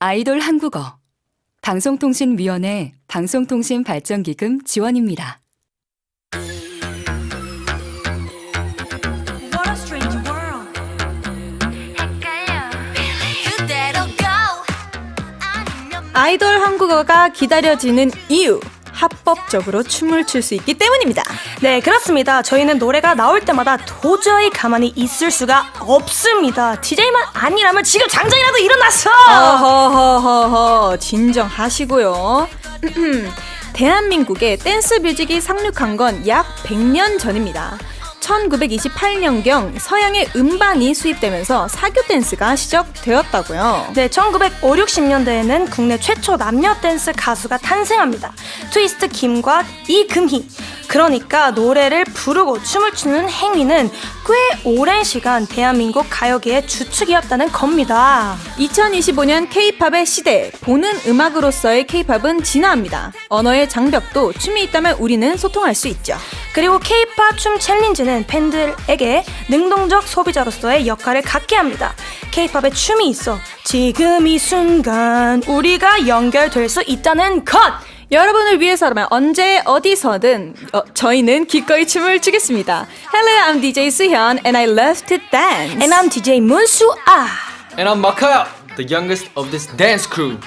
아이돌 한국어 방송통신위원회 방송통신발전기금 지원입니다. What a strange world. 아이돌 한국어가 기다려지는 이유, 합법적으로 춤을 출 수 있기 때문입니다. 네, 그렇습니다. 저희는 노래가 나올 때마다 도저히 가만히 있을 수가 없습니다. DJ만 아니라면 지금 당장이라도 일어났어! 어허허허허, 진정하시고요. 대한민국에 댄스 뮤직이 상륙한 건 약 100년 전입니다. 1928년경 서양의 음반이 수입되면서 사교 댄스가 시작되었다고요. 네, 1950~60년대에는 국내 최초 남녀 댄스 가수가 탄생합니다. 트위스트 김과 이금희. 그러니까 노래를 부르고 춤을 추는 행위는 꽤 오랜 시간 대한민국 가요계의 주축이었다는 겁니다. 2025년 K-팝의 시대, 보는 음악으로서의 K-팝은 진화합니다. 언어의 장벽도 춤이 있다면 우리는 소통할 수 있죠. 그리고 K-팝 춤 챌린지는 팬들에게 능동적 소비자로서의 역할을 갖게 합니다. K-팝에 춤이 있어 지금 이 순간 우리가 연결될 수 있다는 것! 여러분을 위해서라면 언제 어디서든 저희는 기꺼이 춤을 추겠습니다. Hello, I'm DJ 수현 and I love to dance. And I'm DJ 문수아. And I'm Makaya, the youngest of this dance crew.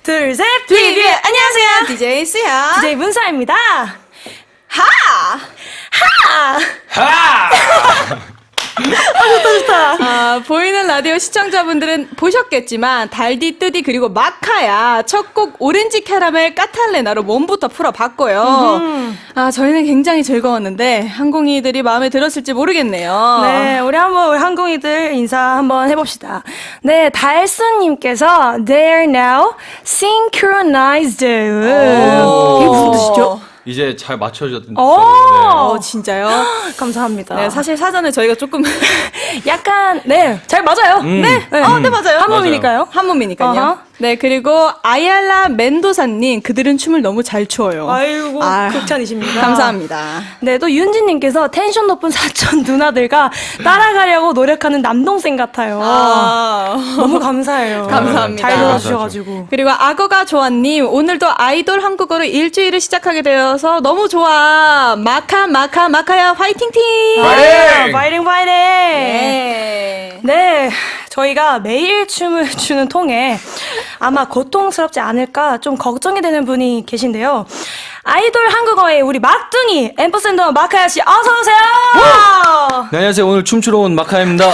둘, 셋, 비비! 안녕하세요. DJ 수현. DJ 문사입니다. 보이는 라디오 시청자분들은 보셨겠지만 달디 뚜디 그리고 마카야 첫 곡 오렌지 캐러멜 까탈레나로 몸부터 풀어봤고요. 저희는 굉장히 즐거웠는데 항공이들이 마음에 들었을지 모르겠네요. 네, 우리 항공이들 인사 한번 해봅시다. 네, 달수님께서 They're now synchronized. 이게 무슨 뜻이죠? 이제 잘 맞춰졌던 진짜요? 감사합니다. 네, 사실 사전에 저희가 조금 약간 잘 맞아요. 네, 네, 맞아요. 한 몸이니까요. 한 몸이니까요. 어허. 네, 그리고 아얄라 멘도사님 그들은 춤을 너무 잘 추어요. 아이고, 극찬이십니다. 감사합니다. 네, 또 윤진님께서 텐션 높은 사촌 누나들과 따라가려고 노력하는 남동생 같아요. 너무 감사해요. 감사합니다. 잘 들어주셔가지고. 그리고 악어가 좋아님 오늘도 아이돌 한국어로 일주일을 시작하게 되어서 너무 좋아. 마카야 화이팅팅. 파이팅! 네. 네, 저희가 매일 춤을 추는 통에 아마 고통스럽지 않을까 좀 걱정이 되는 분이 계신데요. 아이돌 한국어의 우리 막둥이 앰퍼센더 마카야 씨 어서 오세요. 네, 안녕하세요. 오늘 춤추러 온 마카입니다.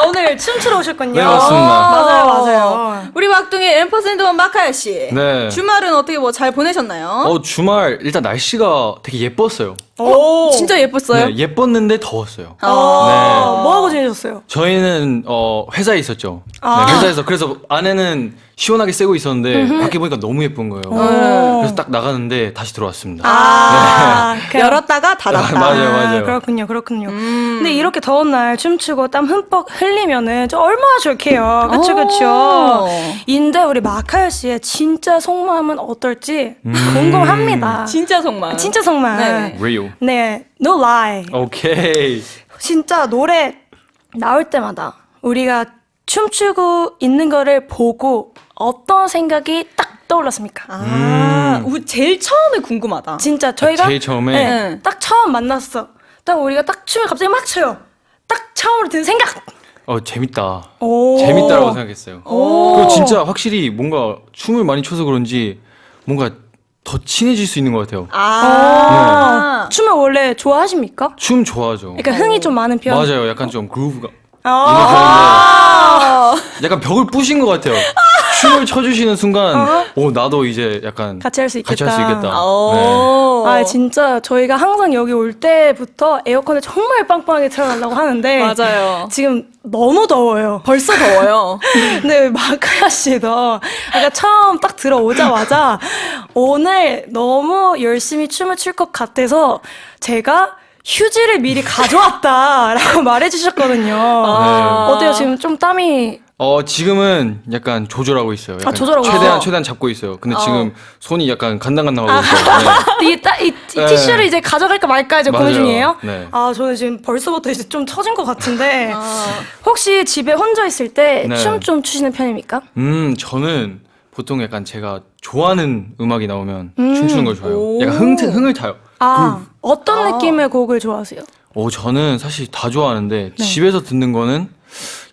오늘 춤추러 오셨군요. 네, 맞습니다. 맞아요. 우리 막둥이 앰퍼센더 마카야 씨. 네. 주말은 어떻게 뭐 잘 보내셨나요? 주말 일단 날씨가 되게 예뻤어요. 오, 진짜 예뻤어요. 네, 예뻤는데 더웠어요. 뭐 하고 지내셨어요? 저희는 회사에 있었죠. 네, 회사에서 그래서 안에는 시원하게 쐬고 있었는데 밖에 보니까 너무 예쁜 거예요. 그래서 딱 나가는데 다시 들어왔습니다. 열었다가 닫았다. 맞아요. 그렇군요. 근데 이렇게 더운 날 춤추고 땀 흠뻑 흘리면은 좀 얼마나 좋게요. 그쵸. 인데 우리 마카야 씨의 진짜 속마음은 어떨지 궁금합니다. 진짜 속말. 진짜 속마음. 네. Real. 네, no lie. 오케이. 진짜 노래 나올 때마다 우리가 춤추고 있는 거를 보고 어떤 생각이 딱 떠올랐습니까? 우리 제일 처음에 궁금하다. 진짜 저희가 제일 처음에? 네, 딱 처음 만났어. 딱 우리가 딱 춤을 갑자기 막 춰요. 딱 처음으로 드는 생각. 재밌다. 오. 재밌다라고 생각했어요. 그리고 진짜 확실히 뭔가 춤을 많이 춰서 그런지 뭔가 더 친해질 수 있는 것 같아요. 춤을 원래 좋아하십니까? 춤 좋아하죠. 그러니까 흥이 좀 많은 편. 맞아요. 약간 좀 그루브가 아. 약간 벽을 부신 것 같아요. 춤을 춰주시는 순간, 나도 이제 약간 같이 할 수 있겠다. 네. 아, 진짜 저희가 항상 여기 올 때부터 에어컨을 정말 빵빵하게 틀어달라고 하는데 맞아요. 지금 너무 더워요. 벌써 더워요. 근데 마카야 씨도 아까 처음 딱 들어오자마자 오늘 너무 열심히 춤을 출 것 같아서 제가 휴지를 미리 가져왔다라고 말해주셨거든요. 어때요? 지금 좀 땀이 지금은 약간 조절하고 있어요. 약간 조절하고 있어요? 최대한 잡고 있어요. 근데 지금 손이 약간 간당간당하고 있어요. 이 티슈를 이제 가져갈까 말까 이제 고민 맞아요. 중이에요? 네. 저는 지금 벌써부터 이제 좀 처진 것 같은데 혹시 집에 혼자 있을 때 네. 춤 좀 추시는 편입니까? 저는 보통 약간 제가 좋아하는 음악이 나오면 춤추는 걸 좋아해요. 약간 흥을 타요. 어떤 느낌의 곡을 좋아하세요? 저는 사실 다 좋아하는데 집에서 듣는 거는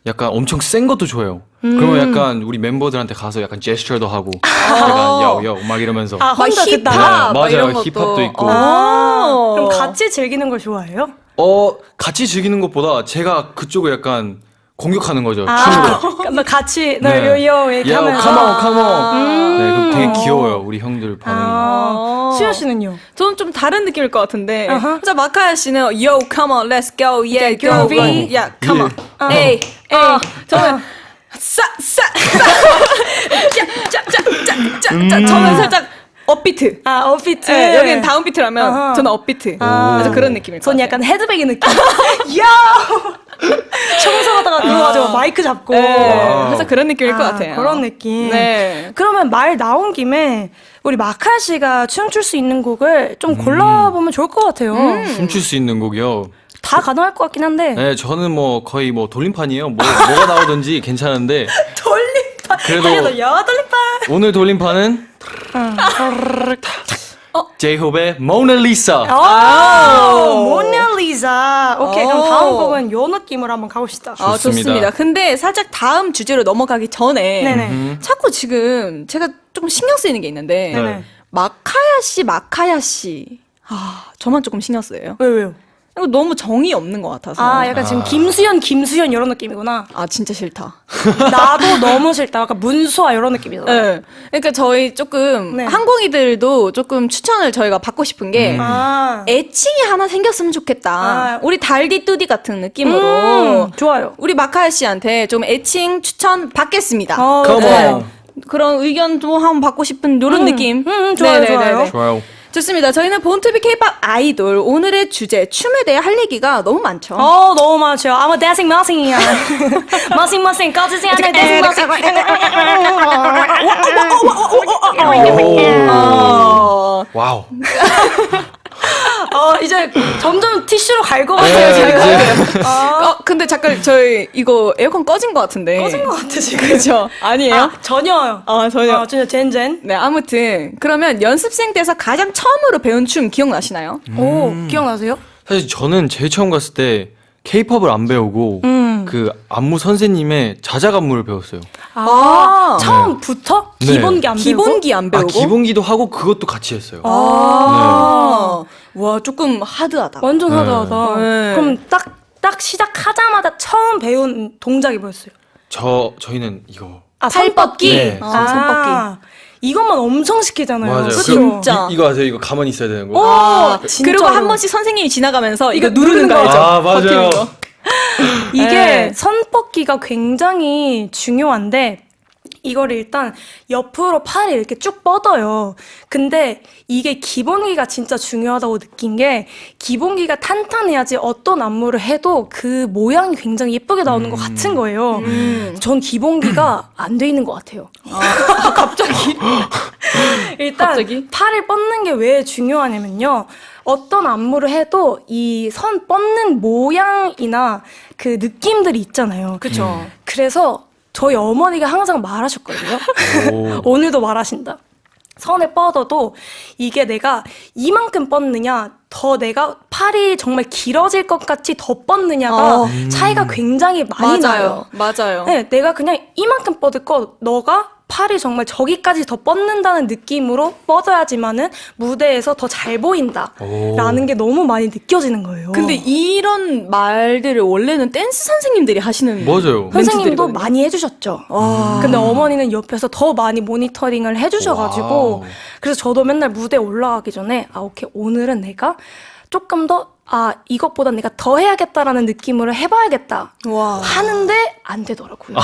약간 엄청 센 것도 좋아요. 그러면 약간 우리 멤버들한테 가서 약간 제스처도 하고 약간 야우 막 이러면서 혼자 힙합. 듣다가? 네, 맞아요. 이런 것도. 힙합도 있고. 그럼 같이 즐기는 걸 좋아해요? 같이 즐기는 것보다 제가 그쪽을 약간 공격하는 거죠. 춤으로. 너 같이 너 네. 요요 이렇게 야, 하면서 컴온. 네, 그럼 되게 귀여워요. 우리 형들 반응이. 수현 씨는요? 저는 좀 다른 느낌일 것 같은데. 어허. 진짜 마카야 씨는 Yo, come on, let's go, yeah, go, groovy. go. Yeah, come on. 에이, 저는 저는 살짝 업비트. 업비트. 네, 여기는 다운비트라면 어허. 저는 업비트. 그래서 그런 느낌일 것 전 같아요. 약간 헤드뱅이 느낌. 야! 청소하다가 그거 가지고 마이크 잡고. 네, 그래서 그런 느낌일 것 같아요. 그런 느낌. 네. 그러면 말 나온 김에 우리 마카 씨가 춤출 수 있는 곡을 좀 골라보면 좋을 것 같아요. 춤출 수 있는 곡이요. 다 가능할 것 같긴 한데. 네, 저는 뭐 거의 뭐 돌림판이에요. 뭐가 나오든지 괜찮은데 돌림판. 그래도 돌림판. 오늘 돌림판은 제이홉의 모나리사. 모나리자. 오케이, 그럼 다음 곡은 요 느낌으로 한번 가봅시다. 좋습니다. 근데 살짝 다음 주제로 넘어가기 전에 네네. 자꾸 지금 제가 좀 신경 쓰이는 게 있는데 네네. 마카야 씨 아, 저만 조금 신경 쓰여요. 왜요? 이거 너무 정이 없는 것 같아서. 아, 약간 지금 김수현 이런 느낌이구나. 아, 진짜 싫다. 나도 너무 싫다. 약간 문수아 이런 느낌이잖아. 네. 그러니까 저희 조금 네. 항공이들도 조금 추천을 저희가 받고 싶은 게 아, 애칭이 하나 생겼으면 좋겠다. 아. 우리 달디 뚜디 같은 느낌으로 좋아요. 우리 마카야 씨한테 좀 애칭 추천 받겠습니다. Come 네. on. 그런 의견도 한번 받고 싶은 이런 느낌. 좋아요, 네네네네. 좋아요. 좋아요. 좋습니다. 저희는 본투비 케이팝 아이돌 오늘의 주제 춤에 대해 할 얘기가 너무 많죠. 너무 많죠. 아무 dancing nothing이야. nothing 꺼지지 않는 dancing nothing. 와우. 이제 점점 티슈로 갈 것 같아요, 네, 제가. 근데 잠깐 저희 이거 에어컨 꺼진 것 같은데. 꺼진 것 같아, 지금. 그죠? 아니에요? 전혀요. 전혀. 전혀 젠젠. 네, 아무튼 그러면 연습생 때서 가장 처음으로 배운 춤 기억나시나요? 오, 기억나세요? 사실 저는 제일 처음 갔을 때 케이팝을 안 배우고 그 안무 선생님의 자작 안무를 배웠어요. 처음부터? 네. 기본기 안 배우고? 기본기 안 배우고. 기본기도 하고 그것도 같이 했어요. 와, 조금 하드하다. 완전 하드하다. 네. 그럼 딱 시작하자마자 처음 배운 동작이 뭐였어요? 저희는 이거. 팔 뻗기? 네. 손뻗기. 이것만 엄청 시키잖아요. 맞아요. 그쵸? 진짜. 이거 아세요? 이거 가만히 있어야 되는 거. 진짜로. 그리고 한 번씩 선생님이 지나가면서 이거 누르는 거 거. 알죠? 아, 맞아요. 버티는 거. 이게 네. 선뻗기가 굉장히 중요한데 이거를 일단 옆으로 팔을 이렇게 쭉 뻗어요. 근데 이게 기본기가 진짜 중요하다고 느낀 게 기본기가 탄탄해야지 어떤 안무를 해도 그 모양이 굉장히 예쁘게 나오는 것 같은 거예요. 전 기본기가 안 돼 있는 것 같아요. 갑자기? 일단 갑자기? 팔을 뻗는 게 왜 중요하냐면요. 어떤 안무를 해도 이 선 뻗는 모양이나 그 느낌들이 있잖아요. 그쵸. 그래서 저희 어머니가 항상 말하셨거든요. 오. 오늘도 말하신다. 선을 뻗어도 이게 내가 이만큼 뻗느냐, 더 내가 팔이 정말 길어질 것 같이 더 뻗느냐가 차이가 굉장히 많이 나요. 맞아요. 네, 내가 그냥 이만큼 뻗을 거, 너가 팔이 정말 저기까지 더 뻗는다는 느낌으로 뻗어야지만은 무대에서 더 잘 보인다라는 게 너무 많이 느껴지는 거예요. 근데 이런 말들을 원래는 댄스 선생님들이 하시는 맞아요. 선생님도 멘트들이거든요. 많이 해주셨죠. 와. 근데 어머니는 옆에서 더 많이 모니터링을 해주셔가지고 와우. 그래서 저도 맨날 무대 올라가기 전에 오케이 오늘은 내가 조금 더 이것보다 내가 더 해야겠다라는 느낌으로 해봐야겠다 와. 하는데 안 되더라고요.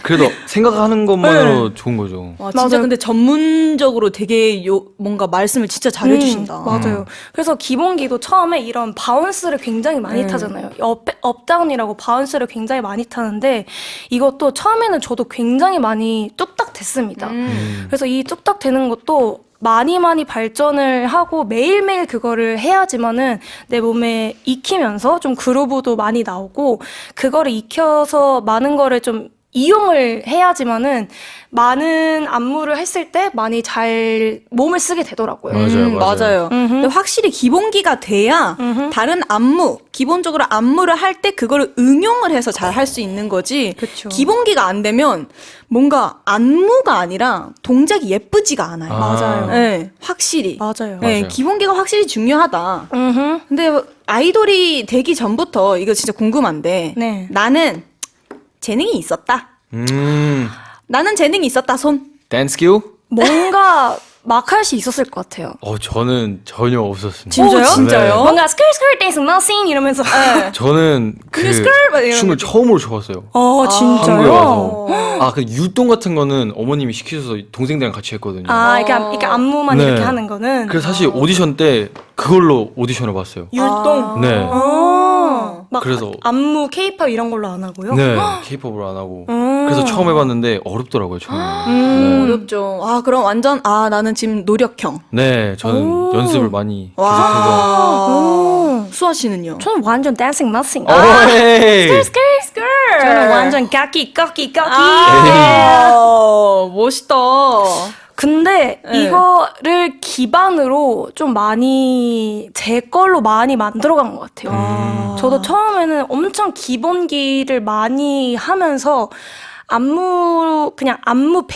그래도 생각하는 것만으로 좋은 거죠. 와, 진짜 맞아요. 근데 전문적으로 되게 뭔가 말씀을 진짜 잘해주신다. 맞아요. 그래서 기본기도 처음에 이런 바운스를 굉장히 많이 타잖아요. 업다운이라고 바운스를 굉장히 많이 타는데 이것도 처음에는 저도 굉장히 많이 뚝딱 됐습니다. 그래서 이 뚝딱 되는 것도 많이 발전을 하고 매일매일 그거를 해야지만은 내 몸에 익히면서 좀 그루브도 많이 나오고 그거를 익혀서 많은 거를 좀 이용을 해야지만은 많은 안무를 했을 때 많이 잘 몸을 쓰게 되더라고요. 맞아요. 근데 확실히 기본기가 돼야 다른 안무, 기본적으로 안무를 할 때 그거를 응용을 해서 잘 할 수 있는 거지. 그쵸. 기본기가 안 되면 뭔가 안무가 아니라 동작이 예쁘지가 않아요. 맞아요. 네, 확실히. 맞아요. 네, 맞아요. 기본기가 확실히 중요하다. 근데 아이돌이 되기 전부터 이거 진짜 궁금한데 네. 나는 재능이 있었다. 나는 재능이 있었다. 손. 댄스 skill? 뭔가 막할 수 있었을 것 같아요. 저는 전혀 없었습니다. 진짜요? 네. 진짜요? 뭔가 스크트 댄스 nothing 이러면서 저는 그 막 이러는 춤을 처음으로 춰봤어요. 진짜요? 한국에 와서. 그 율동 같은 거는 어머님이 시키셔서 동생들이랑 같이 했거든요. 이렇게 안무만 네. 이렇게 하는 거는 그래서 사실 오디션 때 그걸로 오디션을 봤어요. 율동. 네. 막 그래서- 안무 케이팝 이런 걸로 안 하고요? 네. 케이팝으로 안 하고. 그래서 처음 해봤는데 어렵더라고요, 처음에. 네. 어렵죠. 그럼 완전 나는 지금 노력형. 네, 저는 연습을 많이 계속해서. 와. 수아 씨는요? 저는 완전 dancing nothing. 헤이! 저는 완전 깎기. 멋있다. 근데 네. 이거를 기반으로 좀 많이 제 걸로 많이 만들어간 것 같아요. 저도 처음에는 엄청 기본기를 많이 하면서 그냥 안무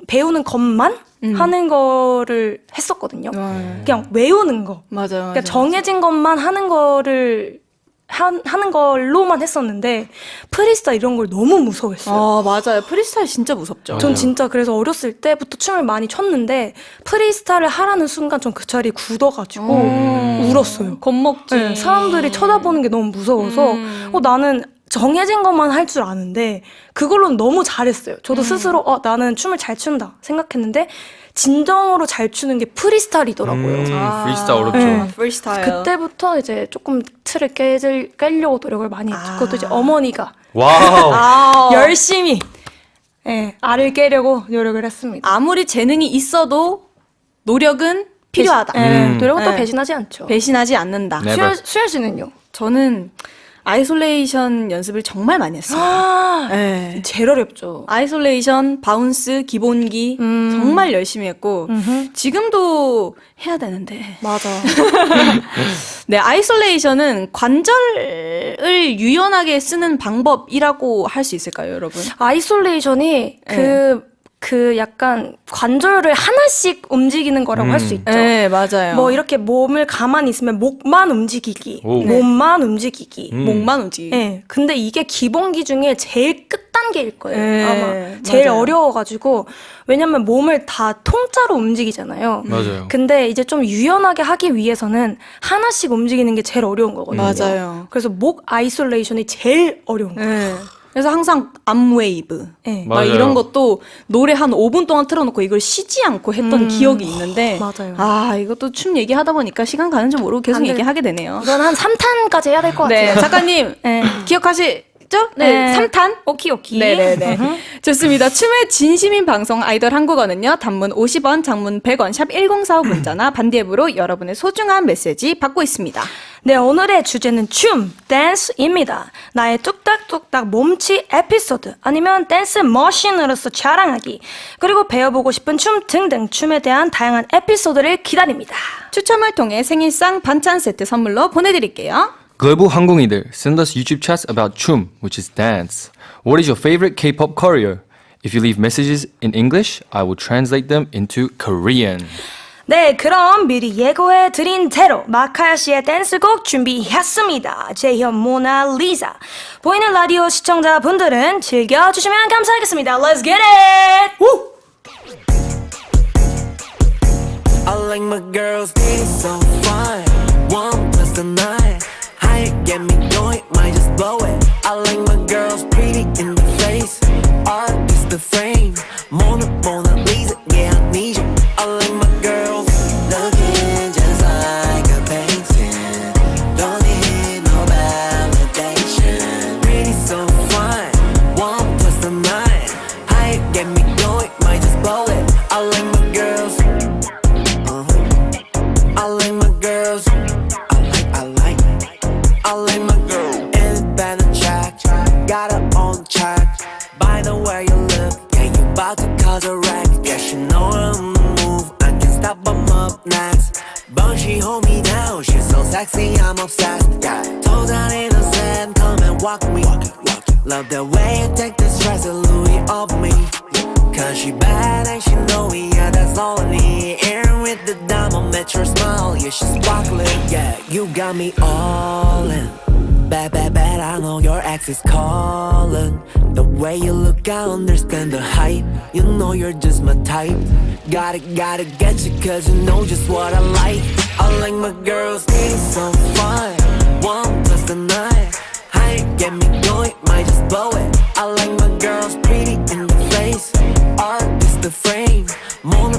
배우는 것만 하는 거를 했었거든요. 그냥 외우는 거. 맞아요. 그러니까 정해진 것만 하는 거를 하는 걸로만 했었는데 프리스타일 이런 걸 너무 무서워했어요. 맞아요. 프리스타일 진짜 무섭죠. 전 진짜 그래서 어렸을 때부터 춤을 많이 췄는데 프리스타일을 하라는 순간 전 그 자리에 굳어가지고 울었어요. 겁먹지. 네, 사람들이 쳐다보는 게 너무 무서워서 나는 정해진 것만 할 줄 아는데 그걸로는 너무 잘했어요. 저도 스스로 나는 춤을 잘 춘다 생각했는데 진정으로 잘 추는 게 프리스타일이더라고요. 프리스타일 어렵죠. 네. 프리스타일. 그때부터 이제 조금 틀을 깨려고 노력을 많이 했죠. 그것도 이제 어머니가 와우. 열심히 알을 깨려고 노력을 했습니다. 아무리 재능이 있어도 노력은 필요하다. 노력은 또 네. 배신하지 않죠. 배신하지 않는다. 네. 수현 씨는요? 저는 아이솔레이션 연습을 정말 많이 했어요. 네. 제일 어렵죠. 아이솔레이션, 바운스, 기본기 정말 열심히 했고 지금도 해야 되는데. 맞아. 네, 아이솔레이션은 관절을 유연하게 쓰는 방법이라고 할 수 있을까요, 여러분? 아이솔레이션이 그 약간 관절을 하나씩 움직이는 거라고 할 수 있죠. 네, 맞아요. 뭐 이렇게 몸을 가만히 있으면 목만 움직이기, 오. 몸만 움직이기. 목만 움직이기. 네, 근데 이게 기본기 중에 제일 끝단계일 거예요. 네, 아마 제일 맞아요. 어려워가지고 왜냐면 몸을 다 통짜로 움직이잖아요. 맞아요. 근데 이제 좀 유연하게 하기 위해서는 하나씩 움직이는 게 제일 어려운 거거든요. 맞아요. 그래서 목 아이솔레이션이 제일 어려운 거예요. 네. 그래서 항상 암웨이브 네. 막 맞아요. 이런 것도 노래 한 5분 동안 틀어놓고 이걸 쉬지 않고 했던 기억이 있는데 맞아요. 이것도 춤 얘기하다 보니까 시간 가는 줄 모르고 계속 안 돼. 얘기하게 되네요. 이건 한 3탄까지 해야 될 것 네, 같아요. 작가님 네. 기억하시죠? 네, 3탄? 오키. 네네네. 좋습니다. 춤의 진심인 방송 아이돌 한국어는요. 단문 50원, 장문 100원, 샵 1045 문자나 반디앱으로 여러분의 소중한 메시지 받고 있습니다. 네, 오늘의 주제는 춤, 댄스입니다. 나의 뚝딱뚝딱 몸치 에피소드, 아니면 댄스 머신으로서 자랑하기, 그리고 배워보고 싶은 춤 등등 춤에 대한 다양한 에피소드를 기다립니다. 추첨을 통해 생일상 반찬 세트 선물로 보내드릴게요. Global 항공이들, send us YouTube chats about 춤, which is dance. What is your favorite K-pop choreo? If you leave messages in English, I will translate them into Korean. 네, 그럼 미리 예고해드린 대로 마카야 씨의 댄스곡 준비했습니다. 재현, 모나, 리사. 보이는 라디오 시청자분들은 즐겨주시면 감사하겠습니다. Let's get it! 우! I like my girls, they so fine. 1+9, how you get me going, might just blow it. I like my girls pretty in the face, art is the frame. Mona Lisa, yeah, I need you. I like my girls looking just like a painting. Don't need no validation. Pretty so fine, 1+9, how you get me going, might just blow it. I like my girls. I like my girls. I like my girl. Independent track, got her own track. By the way you look, yeah, you about to cause a wreck. Yeah, she know I'm on the move. I can't stop, I'm up next. But she hold me down, she's so sexy, I'm obsessed. Yeah, toes down in the sand, come and walk me. Love the way you take the stress and Louis off me. Cause she bad and she know me, yeah, that's all I need. Air with the diamond, met your smile, yeah, she's sparkling. Yeah, you got me all in. Bad, I know your ex is calling. The way you look, I understand the hype. You know you're just my type. Gotta get you cause you know just what I like. I like my girls, they so fine. 1+9, how you get me going, might just blow it. I like my girls pretty in the face, art is the frame. Mona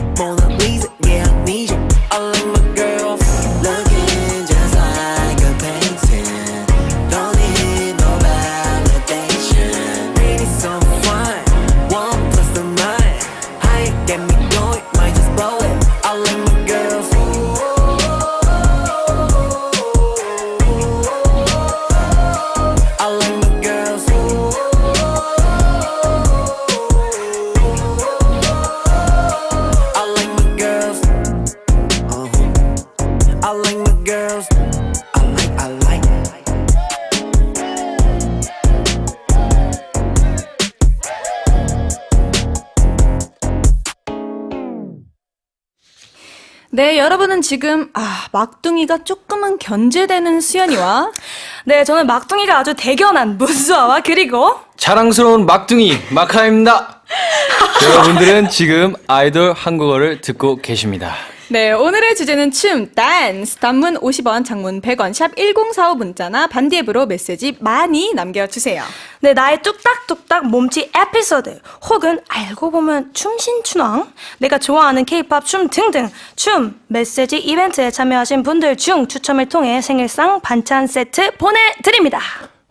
Lisa, yeah, I need you. I like my girls looking just like a painting. Don't need no validation. Pretty so fine, 1+9, how you get me going, might just blow it. I like my girls. I like my girls. I like my girls. I like my girls. I like. 네, 여러분은 지금 막둥이가 조금은 견제되는 수연이와 네, 저는 막둥이가 아주 대견한 문수아와 그리고 자랑스러운 막둥이 마카입니다. 여러분들은 지금 아이돌 한국어를 듣고 계십니다. 네, 오늘의 주제는 춤, 댄스. 단문 50원, 장문 100원, 샵 1045 문자나 반디 앱으로 메시지 많이 남겨주세요. 네, 나의 뚝딱뚝딱 몸치 에피소드 혹은 알고 보면 춤신춘왕 내가 좋아하는 케이팝 춤 등등 춤 메시지 이벤트에 참여하신 분들 중 추첨을 통해 생일상 반찬 세트 보내드립니다.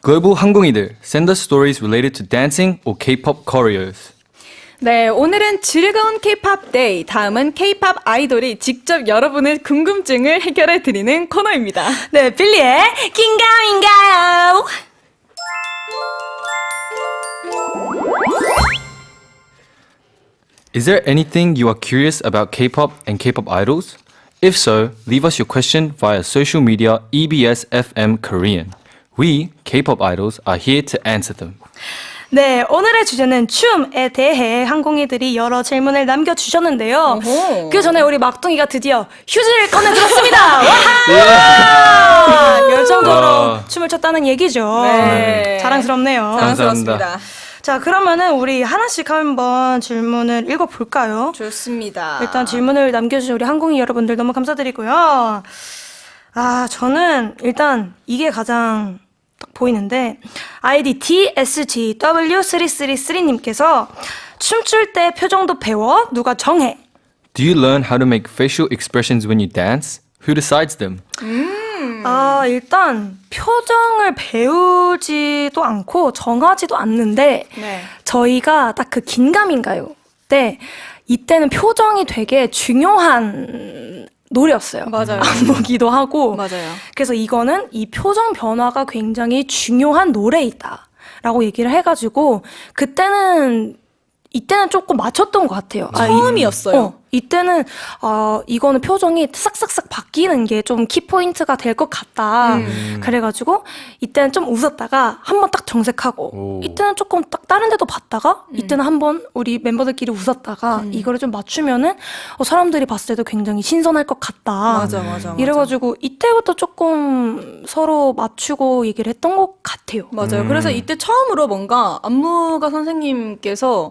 글로벌 항공이들 send us stories related to dancing or K-pop careers. 네, 오늘은 즐거운 K-pop 데이. 다음은 K-pop 아이돌이 직접 여러분의 궁금증을 해결해 드리는 코너입니다. 네, 빌리의 긴가민가요. Is there anything you are curious about K-pop and K-pop idols? If so, leave us your question via social media EBS FM Korean. We, K-pop idols, are here to answer them. 네, 오늘의 주제는 춤에 대해 항공이들이 여러 질문을 남겨주셨는데요. 어허. 그 전에 우리 막둥이가 드디어 휴지를 꺼내들었습니다. 와! 열정적으로 와. 춤을 췄다는 얘기죠. 네. 자랑스럽네요. 자랑스럽습니다. 자, 그러면은 우리 하나씩 한번 질문을 읽어볼까요? 좋습니다. 일단 질문을 남겨주신 우리 항공이 여러분들 너무 감사드리고요. 저는 일단 이게 가장 딱 보이는데 아이디 DSGW333님께서 춤출 때 표정도 배워? 누가 정해? Do you learn how to make facial expressions when you dance? Who decides them? 일단 표정을 배우지도 않고 정하지도 않는데 네. 저희가 딱 그 긴가민가요 때 이때는 표정이 되게 중요한 노래였어요. 맞아요. 안무기도 하고. 맞아요. 그래서 이거는 이 표정 변화가 굉장히 중요한 노래이다 라고 얘기를 해가지고 이때는 조금 맞췄던 것 같아요. 처음이었어요. 이때는 이거는 표정이 싹싹싹 바뀌는 게 좀 키포인트가 될 것 같다. 그래가지고 이때는 좀 웃었다가 한번 딱 정색하고 오. 이때는 조금 딱 다른 데도 봤다가 이때는 한번 우리 멤버들끼리 웃었다가 이거를 좀 맞추면은 사람들이 봤을 때도 굉장히 신선할 것 같다. 맞아. 이래가지고 이때부터 조금 서로 맞추고 얘기를 했던 것 같아요. 맞아요. 그래서 이때 처음으로 뭔가 안무가 선생님께서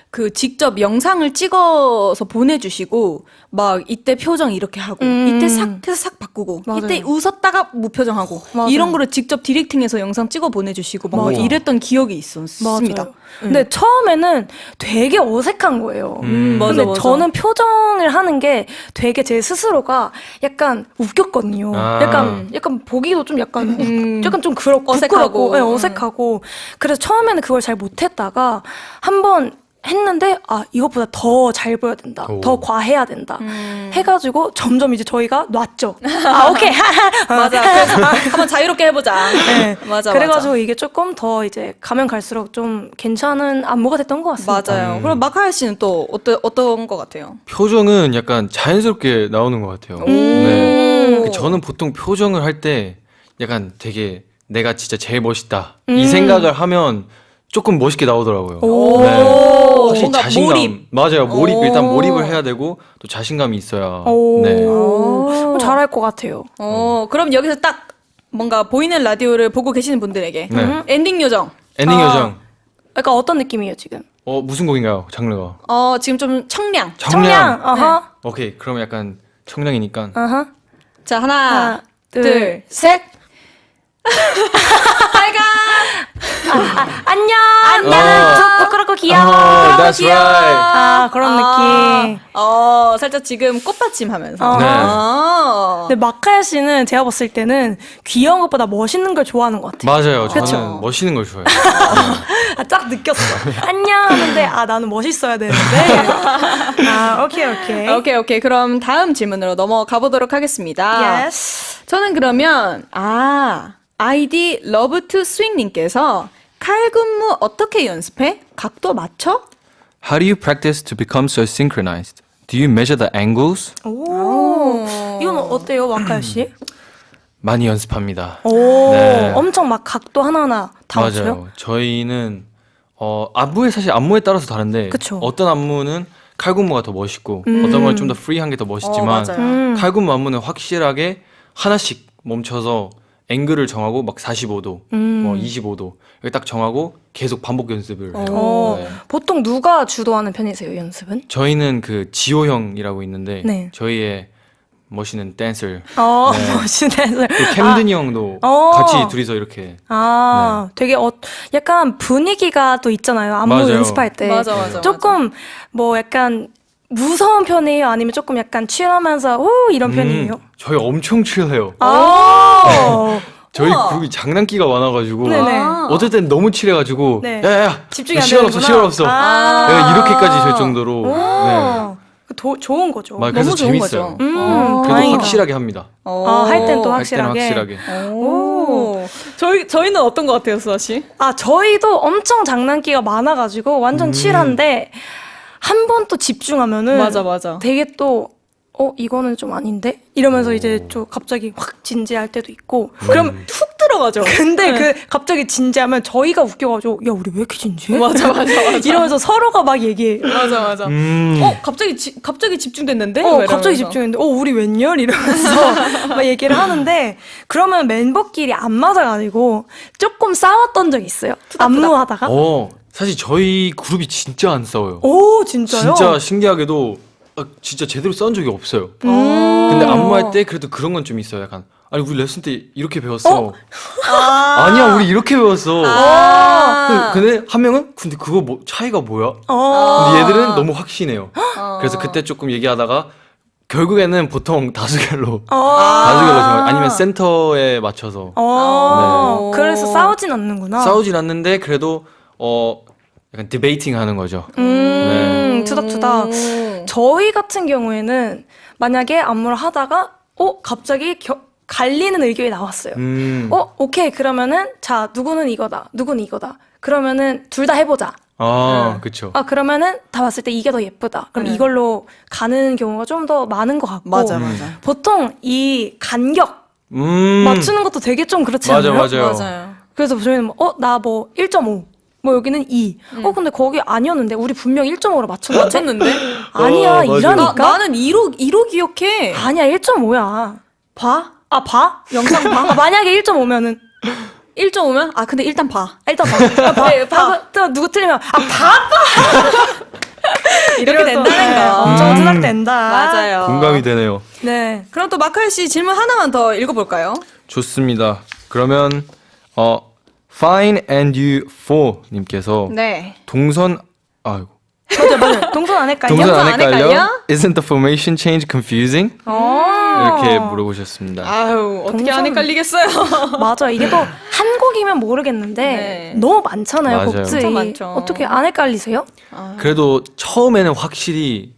그 직접 영상을 찍어서 보내주시고 막 이때 표정 이렇게 하고 이때 싹 해서 싹 바꾸고 맞아요. 이때 웃었다가 무표정하고 맞아요. 이런 거를 직접 디렉팅해서 영상 찍어 보내주시고 뭔가 맞아요. 이랬던 기억이 있었습니다. 맞아요. 근데 처음에는 되게 어색한 거예요. 맞아, 근데 맞아. 저는 표정을 하는 게 되게 제 스스로가 약간 웃겼거든요. 아. 약간 보기도 좀 약간 좀 그렇고 어색하고. 부끄럽고, 네, 어색하고. 그래서 처음에는 그걸 잘 못했다가 한번 했는데 이것보다 더 잘 보여야 된다. 오. 더 과해야 된다. 해가지고 점점 이제 저희가 놨죠. 오케이. 맞아. 그래서 한번 자유롭게 해보자. 네. 맞아. 그래가지고 이게 조금 더 이제 가면 갈수록 좀 괜찮은 안무가 됐던 것 같습니다. 맞아요. 그럼 마카야 씨는 또 어떤 것 같아요? 표정은 약간 자연스럽게 나오는 것 같아요. 네. 저는 보통 표정을 할 때 약간 되게 내가 진짜 제일 멋있다 이 생각을 하면 조금 멋있게 나오더라고요. 확실히 뭔가 자신감. 몰입. 맞아요. 몰입. 오. 일단 몰입을 해야 되고 또 자신감이 있어야. 네. 잘할 것 같아요. 그럼 여기서 딱 뭔가 보이는 라디오를 보고 계시는 분들에게 네. 엔딩 요정. 엔딩 요정. 그러니까 어떤 느낌이에요 지금? 무슨 곡인가요? 장르가? 지금 좀 청량. 청량. 어허. 오케이. 그럼 약간 청량이니까. 어허. 자, 하나, 둘, 둘, 셋. 안녕. 나는 좀 부끄럽고 귀여워. that's right. 그런 느낌. 살짝 지금 꽃받침 하면서. 어. 네. 근데 마카야 씨는 제가 봤을 때는 귀여운 것보다 멋있는 걸 좋아하는 것 같아요. 맞아요. 저는 그쵸? 멋있는 걸 좋아해요. 딱 느꼈어. 안녕 하는데 나는 멋있어야 되는데. 오케이. 오케이. 그럼 다음 질문으로 넘어가 보도록 하겠습니다. Yes. 저는 그러면, 아이디 러브투스윙님께서 칼군무 어떻게 연습해? 각도 맞춰? How do you practice to become so synchronized? Do you measure the angles? 오. 이건 어때요, 마카야 씨? 많이 연습합니다. 오. 네. 엄청 막 각도 하나하나 다 맞춰요? 맞아요. 저희는 사실 안무에 따라서 다른데 그쵸. 어떤 안무는 칼군무가 더 멋있고 어떤 건 좀 더 프리한 게 더 멋있지만 맞아요. 칼군무 안무는 확실하게 하나씩 멈춰서 앵글을 정하고 막 45도, 뭐 25도 이렇게 딱 정하고 계속 반복 연습을 해요. 네. 보통 누가 주도하는 편이세요, 연습은? 저희는 그 지호 형이라고 있는데 네. 저희의 멋있는 댄서 네. 멋있네. 그 캠든이 형도 같이 둘이서 이렇게 되게 약간 분위기가 또 있잖아요. 안무 맞아요. 연습할 때. 맞아. 조금 뭐 약간 무서운 편이에요? 아니면 조금 약간 칠하면서 오 이런 편이에요? 저희 엄청 칠해요. 저희 그룹이 장난기가 많아가지고 네네. 어떨 땐 너무 칠해가지고 네. 야야야 집중이 안 시간 되는구나. 없어 시간 없어 네, 이렇게까지 될 정도로 네. 좋은 거죠. 그래서 너무 좋은 재밌어요. 거죠. 그래도 다행이다. 확실하게 합니다. 할 땐 또 할 때는 확실하게. 확실하게. 오. 저희는 어떤 것 같아요, 수아 씨? 저희도 엄청 장난기가 많아가지고 완전 칠한데 한 번 또 집중하면은 맞아. 되게 또 이거는 좀 아닌데? 이러면서 이제 좀 갑자기 확 진지할 때도 있고 그럼 훅 들어가죠. 근데 그 갑자기 진지하면 저희가 웃겨가지고 야 우리 왜 이렇게 진지해? 맞아. 이러면서 서로가 막 얘기해. 맞아. 갑자기 집중됐는데? 갑자기 집중했는데 우리 웬열? 이러면서 막 얘기를 하는데 그러면 멤버끼리 안 맞아가지고 조금 싸웠던 적 있어요. 안무하다가. 사실 저희 그룹이 진짜 안 싸워요. 오 진짜요? 진짜 신기하게도 진짜 제대로 싸운 적이 없어요. 근데 안무할 때 그래도 그런 건 좀 있어요. 약간 아니 우리 레슨 때 이렇게 배웠어. 아니야 우리 이렇게 배웠어. 근데 한 명은 근데 그거 뭐 차이가 뭐야? 근데 얘들은 너무 확신해요. 그래서 그때 조금 얘기하다가 결국에는 보통 다수결로 정해요. 아니면 센터에 맞춰서 네. 그래서 싸우진 않는구나. 싸우진 않는데 그래도 약간 디베이팅 하는 거죠. 네. 투닥투닥. 저희 같은 경우에는 만약에 안무를 하다가 갑자기 갈리는 의견이 나왔어요. 오케이 그러면은 자 누구는 이거다 누구는 이거다 그러면은 둘 다 해보자. 그쵸. 그러면은 다 봤을 때 이게 더 예쁘다. 그럼 이걸로 가는 경우가 좀 더 많은 것 같고. 맞아. 보통 이 간격 맞추는 것도 되게 좀 그렇지 않아요? 맞아요. 그래서 저희는 나 1.5. 여기는 2. 근데 거기 아니었는데 우리 분명 1.5로 맞췄는데? 아니야 맞아. 이라니까? 나는 2로 기억해. 아니야 1.5야. 봐? 봐? 영상 봐? 만약에 1.5면은 1.5면? 근데 일단 봐. 일단 봐. 또 누구 틀리면 이렇게 된다는 거. 엄청 투닥된다. 맞아요. 공감이 되네요. 네. 그럼 또 마카엘 씨 질문 하나만 더 읽어볼까요? 좋습니다. 그러면 Fine and You For 님께서 네. 동선 아이고 맞아요. 동선 안 헷갈려? 동선 안 안 헷갈려? 헷갈려? Isn't the formation change confusing? 이렇게 물어보셨습니다. 아유, 어떻게 동선- 안 헷갈리겠어요? 맞아. 이게 또 한 곡이면 모르겠는데 네. 너무 많잖아요, 맞아요. 곡들이. 엄청 많죠. 어떻게 안 헷갈리세요? 그래도 처음에는 확실히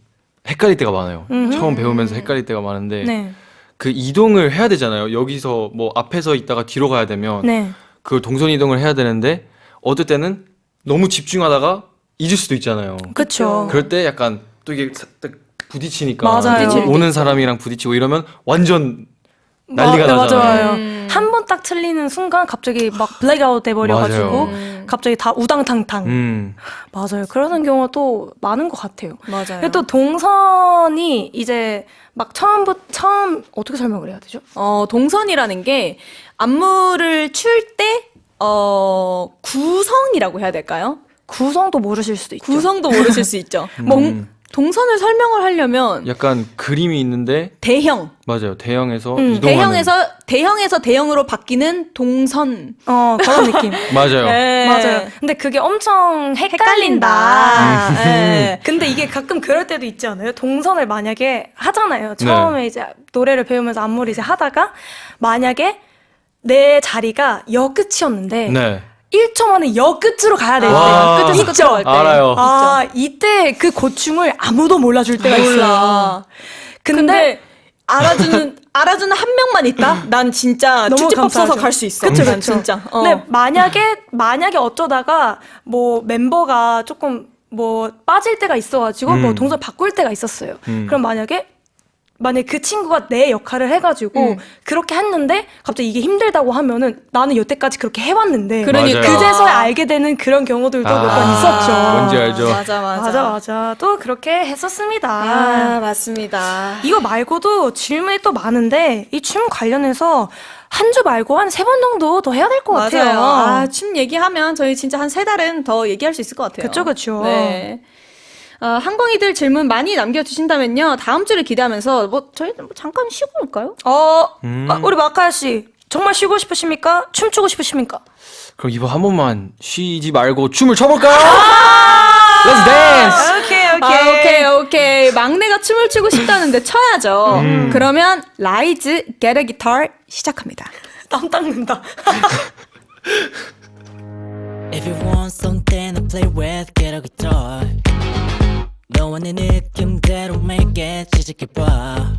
헷갈릴 때가 많아요. 처음 배우면서 헷갈릴 때가 많은데 네. 그 이동을 해야 되잖아요. 여기서 뭐 앞에서 있다가 뒤로 가야 되면 네. 그걸 동선 이동을 해야 되는데 어떨 때는 너무 집중하다가 잊을 수도 있잖아요. 그쵸. 그럴 때 약간 또 이게 딱 부딪히니까 맞아요. 부딪힐 때 오는 사람이랑 부딪히고 이러면 완전 난리가 나잖아요. 맞아요. 한 번 딱 틀리는 순간 갑자기 막 블랙아웃 돼버려가지고 갑자기 다 우당탕탕. 맞아요. 그러는 경우가 또 많은 것 같아요. 맞아요. 근데 또 동선이 이제 막 처음 어떻게 설명을 해야 되죠? 동선이라는 게 안무를 출 때 구성이라고 해야 될까요? 구성도 모르실 수도 있죠. 구성도 모르실 수 있죠. 동선을 설명을 하려면 약간 그림이 있는데 대형. 맞아요. 대형에서 이동하는 대형에서 대형으로 바뀌는 동선. 그런 느낌. 맞아요. 네. 맞아요. 근데 그게 엄청 헷갈린다. 네. 근데 이게 가끔 그럴 때도 있지 않아요? 동선을 만약에 하잖아요. 처음에 이제 노래를 배우면서 안무를 이제 하다가 만약에 내 자리가 여 끝이었는데 네. 1초 만에 여 끝으로 가야 될 와. 때. 끝에서 끝으로 갈 때. 알아요. 이때 그 고충을 아무도 몰라줄 때가 있어요. 몰라. 근데 알아주는 한 명만 있다? 난 진짜 너무 축지법 써서 감사하죠. 갈 수 있어. 그쵸, 난 그쵸. 진짜. 근데 만약에 어쩌다가 뭐 멤버가 조금 뭐 빠질 때가 있어가지고 뭐 동선 바꿀 때가 있었어요. 그럼 만약에 만약 그 친구가 내 역할을 해가지고 그렇게 했는데 갑자기 이게 힘들다고 하면은 나는 여태까지 그렇게 해왔는데 그러니까. 맞아요. 그제서야 알게 되는 그런 경우들도 몇 번 있었죠. 뭔지 알죠? 맞아. 또 그렇게 했었습니다. 아, 맞습니다. 이거 말고도 질문이 또 많은데 이 춤 관련해서 한 주 말고 한 3번 정도 더 해야 될 것 같아요. 아, 춤 얘기하면 저희 진짜 한 3달은 더 얘기할 수 있을 것 같아요. 그쵸. 네. 항공이들 질문 많이 남겨주신다면요. 다음 주를 기대하면서 저희 잠깐 쉬고 올까요? 우리 마카야 씨 정말 쉬고 싶으십니까? 춤추고 싶으십니까? 그럼 이번 한 번만 쉬지 말고 춤을 춰볼까요? Let's dance! 오케이. 막내가 춤을 추고 싶다는데 춰야죠. 그러면 라이즈 Get a Guitar 시작합니다. 땀 닦는다. If you want something to play with, get a guitar. 너와의 느낌대로 make it 시작해봐.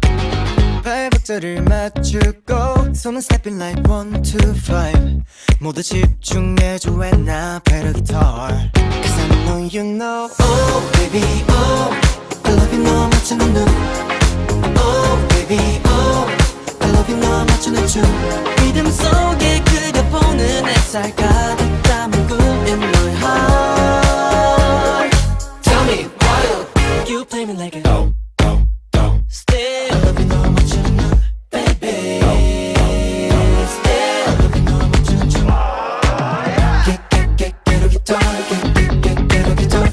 발박자를 맞추고 손은 stepping like 1, 2, 5 모두 집중해줘 when I play the guitar Cause I know you know Oh baby oh I love you 너 맞추는 눈 Oh baby oh I love you 너 맞추는 춤 리듬 속에 그려보는 햇살 가득 담은 꿈 in my heart. Tell me why You play me like a I still. love you 너 맞추는 눈 Baby Still I love you 너 맞추는 춤 Get a guitar Get a guitar Get a guitar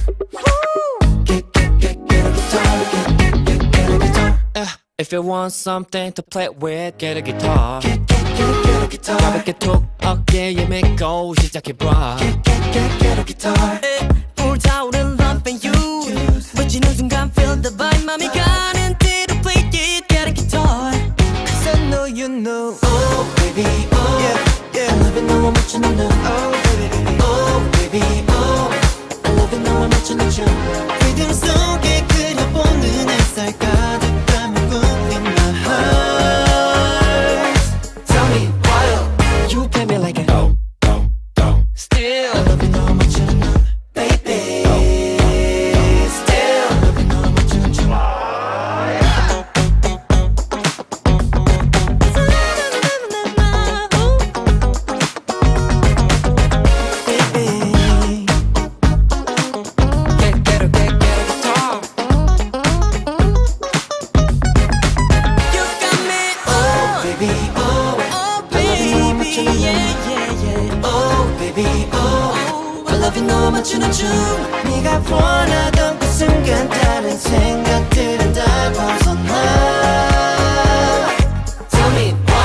Get a guitar If you want something to play with, get a guitar. Get a guitar 가볍게 톡 어깨에 메고 시작해봐. Get a guitar 불타오른 love and you. 멋지는 순간 feel the vibe. 맘이 가는 대로 play it, get a guitar. Cause I know you know Oh baby oh yeah I love it 너와 맞추는 눈 Oh baby oh baby oh I love it 너와 맞추는 춤 리듬 속에 그려보는 햇살 가득 담은 꿈 in my heart Tell me why You play me like a still. I love it 너와 맞추는 눈 Baby Still I love it 너와 맞추는 춤 Baby Get a guitar. You got me Oh baby oh oh I love you 너와 baby, 맞추는 눈 yeah. Oh baby oh I love you 너와 맞추는 춤 네가 원하던 그 순간 다른 생각들은 다 벗어나 Tell me why